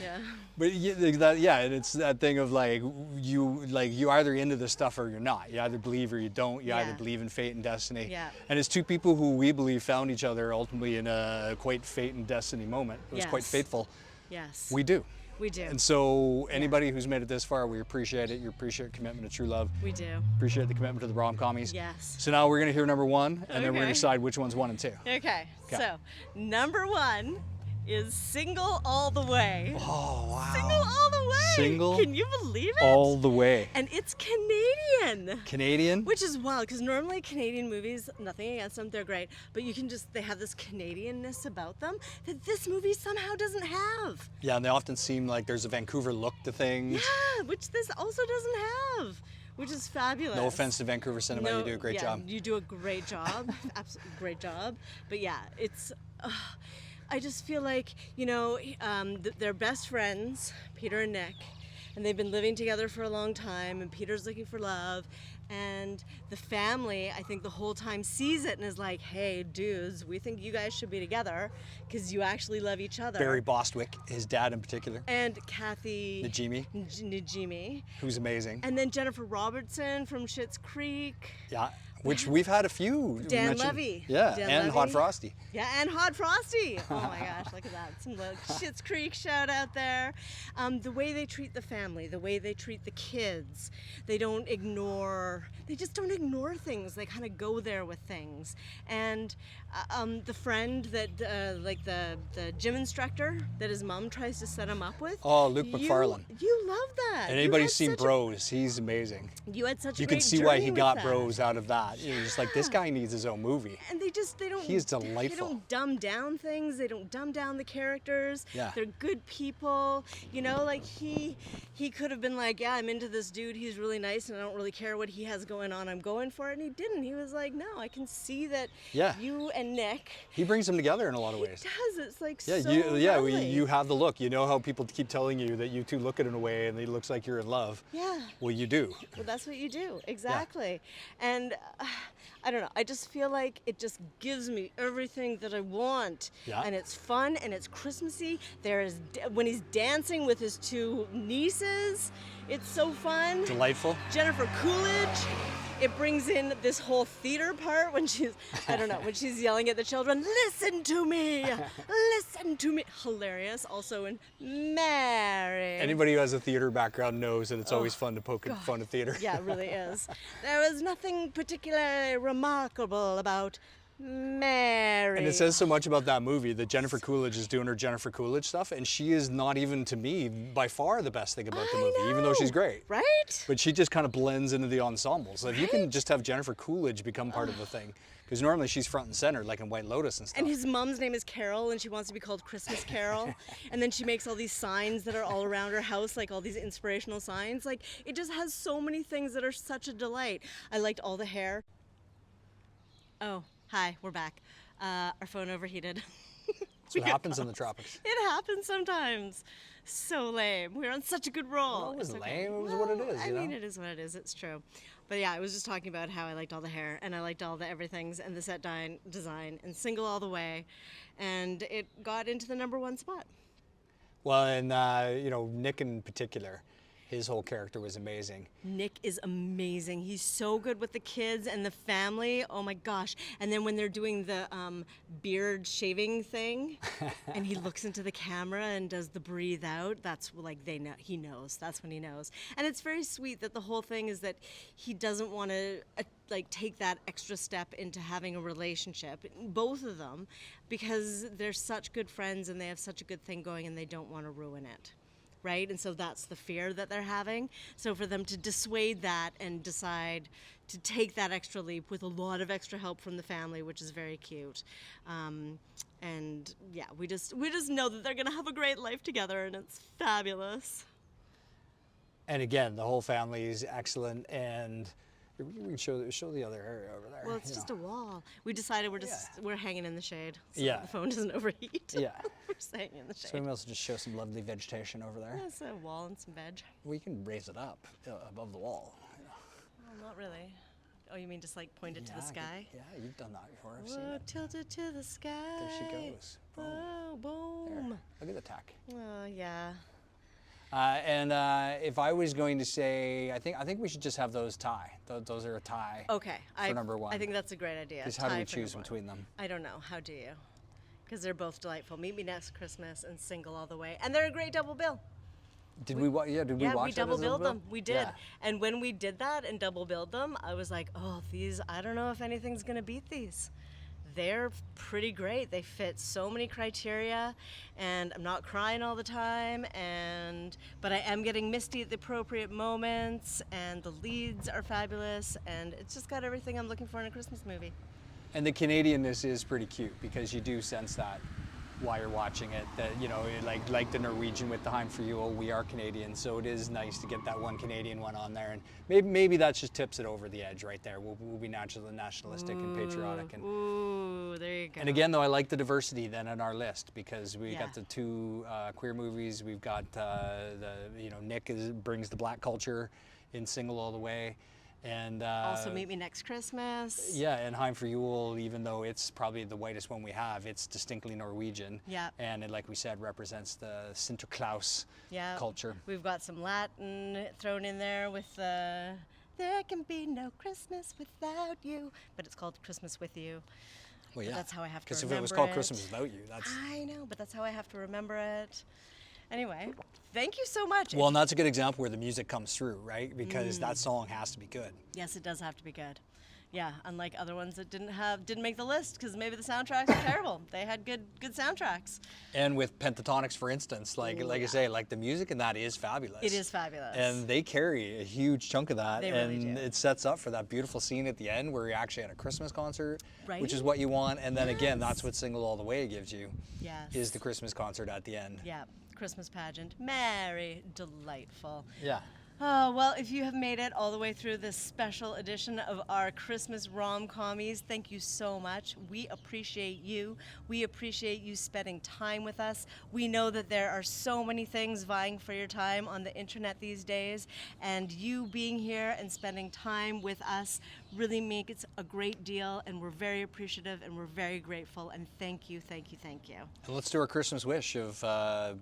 Yeah. But and it's that thing of like you either into this stuff or you're not. You either believe or you don't. You either Yeah. believe in fate and destiny. Yeah. And it's two people who we believe found each other ultimately in a quite fate and destiny moment. It was quite Yes. fateful. Yes. We do. We do. And so anybody who's made it this far, we appreciate it. You appreciate commitment to true love. We do. Appreciate the commitment to the rom-commies. Yes. So now we're gonna hear number one, and then we're gonna Okay. decide which one's 1 and 2. Okay. Okay. So number 1 is Single All the Way. Oh wow. Single All the Way. Single Can you believe it? all the way. And it's Canadian. Canadian. Which is wild, because normally Canadian movies, nothing against them, they're great, but you can just, they have this Canadianness about them that this movie somehow doesn't have. Yeah, and they often seem like there's a Vancouver look to things. Yeah, which this also doesn't have, which is fabulous. No offense to Vancouver cinema, you do a great yeah, job. You do a great job, absolutely great job. But yeah, it's, I just feel like, they're best friends, Peter and Nick, and they've been living together for a long time, and Peter's looking for love, and the family, I think the whole time sees it and is like, hey, dudes, we think you guys should be together because you actually love each other. Barry Bostwick, his dad in particular, And Kathy Najimy. who's amazing. And then Jennifer Robertson from Schitt's Creek. Yeah, which we've had a few. Dan mentioned. Levy. Yeah, Dan and Hot Levy. Frosty. Yeah, and Hot Frosty. Oh my gosh, look at that. Some Schitt's Creek shout out there. The way they treat the family, the way they treat the kids, they just don't ignore things. They kind of go there with things. And the friend that, like the gym instructor that his mom tries to set him up with. Oh, Luke McFarlane. You love that. And You anybody's had seen such a- Bros, he's amazing. You had such a You great can see why he journey with got that. Bros out of that. You're just like, this guy needs his own movie. And they don't. He is They delightful. don't dumb down things. They don't dumb down the characters. Yeah. They're good people. Like he could have been like, yeah, I'm into this dude. He's really nice, and I don't really care what he has going on. I'm going for it. And he didn't. He was like, no, I can see that. Yeah. You and Nick. He brings them together in a lot of ways. He does. It's like Yeah, so you lovely. have the look. You know how people keep telling you that you two look it in a way and it looks like you're in love. Yeah. Well, you do. Well, that's what you do, exactly. And I don't know, I just feel like it just gives me everything that I want. Yeah. And it's fun and it's Christmassy. When he's dancing with his 2 nieces, it's so fun. Delightful. Jennifer Coolidge, it brings in this whole theater part when she's, when she's yelling at the children, listen to me, listen to me. Hilarious. Also in Mary. Anybody who has a theater background knows that it's always fun to poke fun at theater. Yeah, it really is. There was nothing particularly remarkable about Mary. And it says so much about that movie that Jennifer Coolidge is doing her Jennifer Coolidge stuff, and she is not even, to me, by far the best thing about the movie, even though she's great. Right? But she just kind of blends into the ensemble. So if you can Right? just have Jennifer Coolidge become part of the thing, because normally she's front and center, like in White Lotus and stuff. And his mom's name is Carol, and she wants to be called Christmas Carol. And then she makes all these signs that are all around her house, like all these inspirational signs. Like, it just has so many things that are such a delight. I liked all the hair. Oh, hi, we're back. Our phone overheated. That's what happens in the tropics. It happens sometimes. So lame. We're on such a good roll. Well, it was It's lame. It was what it is, I you know? mean, it is what it is. It's true. But yeah, I was just talking about how I liked all the hair and I liked all the everythings and the set design and Single All the Way. And it got into the #1 spot. Well, and Nick in particular, His whole character was amazing. Nick is amazing. He's so good with the kids and the family. Oh my gosh. And then when they're doing the beard shaving thing and he looks into the camera and does the breathe out, that's like they know, he knows. That's when he knows. And it's very sweet that the whole thing is that he doesn't want to like take that extra step into having a relationship, both of them, because they're such good friends and they have such a good thing going and they don't want to ruin it. Right? And so that's the fear that they're having. So for them to dissuade that and decide to take that extra leap with a lot of extra help from the family, which is very cute. And yeah, we just know that they're going to have a great life together and it's fabulous. And again, the whole family is excellent, and we can show the other area over there. Well, it's just a wall. We decided we're hanging in the shade so Yeah. the phone doesn't overheat. Yeah. We're staying in the shade. So we also just show some lovely vegetation over there. There's a wall and some veg. We can raise it up above the wall. Well, not really. Oh, you mean just like point it to the sky? Yeah, you've done that before. I've seen Whoa, it. tilt it to the sky. There she goes. Boom. Oh, boom. There. Look at the tack. Oh, yeah. And if I was going to say, I think we should just have those tie. Those are a tie. Okay. For number one. I think that's a great idea. Because how do Tie we for choose number one. between them? I don't know. How do you? Because they're both delightful. Meet Me Next Christmas and Single All the Way. And they're a great double bill. Did we watch? Yeah, did we Yeah, watch we that as double a billed bill? them. We did. Yeah. And when we did that and double billed them, I was like, oh, these, I don't know if anything's going to beat these. They're pretty great. They fit so many criteria, and I'm not crying all the time, but I am getting misty at the appropriate moments, and the leads are fabulous, and it's just got everything I'm looking for in a Christmas movie. And the Canadianness is pretty cute because you do sense that while you're watching it, that, you know, like the Norwegian with the Heim for you, oh, we are Canadian, so it is nice to get that one Canadian one on there, and maybe that just tips it over the edge right there. We'll be naturally nationalistic and patriotic. And Ooh, there you go. And again, though, I like the diversity then in our list because we Yeah. got the two queer movies. We've got Nick brings the black culture in Single All the Way, and Also Meet Me Next Christmas. yeah, and Heim for Yule, even though it's probably the whitest one we have, it's distinctly Norwegian. Yeah. And it, like we said, represents the Sinterklaas Yeah. culture. We've got some Latin thrown in there with the There Can Be No Christmas Without You, but it's called Christmas With You. Well, But yeah. that's how I have to Because if remember it was called it. Christmas Without You, that's. I know, but that's how I have to remember it. Anyway, thank you so much. Well, and that's a good example where the music comes through, right? Because that song has to be good. Yes, it does have to be good. Yeah, unlike other ones that didn't make the list because maybe the soundtracks are terrible. They had good soundtracks. And with Pentatonics, for instance, like I say, like the music in that is fabulous. It is fabulous. And they carry a huge chunk of that. They really and do. it sets up for that beautiful scene at the end where you're actually at a Christmas concert, Right? which is what you want. And then again, that's what Single All the Way gives you, Yes. is the Christmas concert at the end. Yeah, Christmas pageant. Merry, delightful. Yeah. Oh, well, if you have made it all the way through this special edition of our Christmas Rom-Commies, thank you so much. We appreciate you. We appreciate you spending time with us. We know that there are so many things vying for your time on the internet these days, and you being here and spending time with us really makes a great deal, and we're very appreciative and we're very grateful, and thank you, thank you, thank you. And let's do our Christmas wish of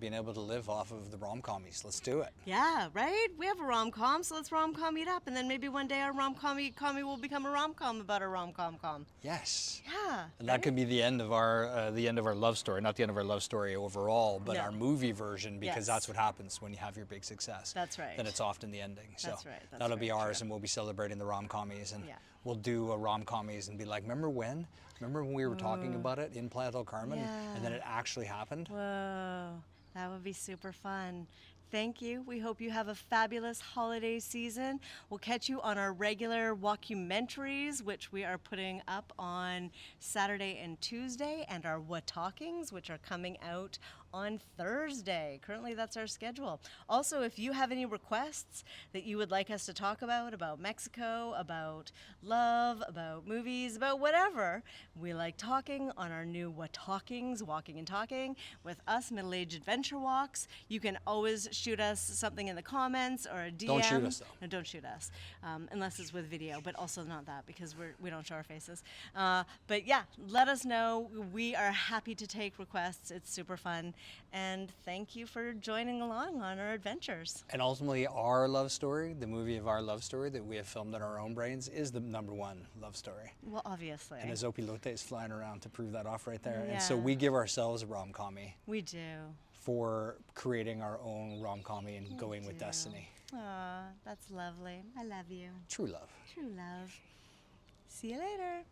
being able to live off of the Rom-Commies. Let's do it. Yeah, right? We have a rom-com, so let's rom-com it up, and then maybe one day our rom-commy will become a rom-com about a rom-com-com. Yes. Yeah. And that could be the end of our love story. Not the end of our love story overall, but No. our movie version, because Yes. that's what happens when you have your big success. That's right. Then it's often the ending. So That's right, that's that'll be right, ours, true. and we'll be celebrating the rom-commies, and Yeah. we'll do a rom-commies and be like, remember when? Remember when we were talking about it in Playa del Carmen, and then Yeah. it actually happened? Whoa, that would be super fun. Thank you. We hope you have a fabulous holiday season. We'll catch you on our regular walkumentaries, which we are putting up on Saturday and Tuesday, and our What Talkings, which are coming out on Thursday. Currently, that's our schedule. Also, if you have any requests that you would like us to talk about Mexico, about love, about movies, about whatever, we like talking on our new What Talkings, Walking and Talking, with us Middle-Aged Adventure Walks. You can always shoot us something in the comments or a DM. Don't shoot us, though. No, don't shoot us, unless it's with video, but also not that because we don't show our faces. But yeah, let us know. We are happy to take requests. It's super fun. And thank you for joining along on our adventures. And ultimately, our love story, the movie of our love story that we have filmed in our own brains, is the #1 love story. Well, obviously. And Zopilote is flying around to prove that off right there. Yeah. And so we give ourselves a rom-commy We do. for creating our own rom-commy and going with destiny. Aw, that's lovely. I love you. True love. True love. See you later.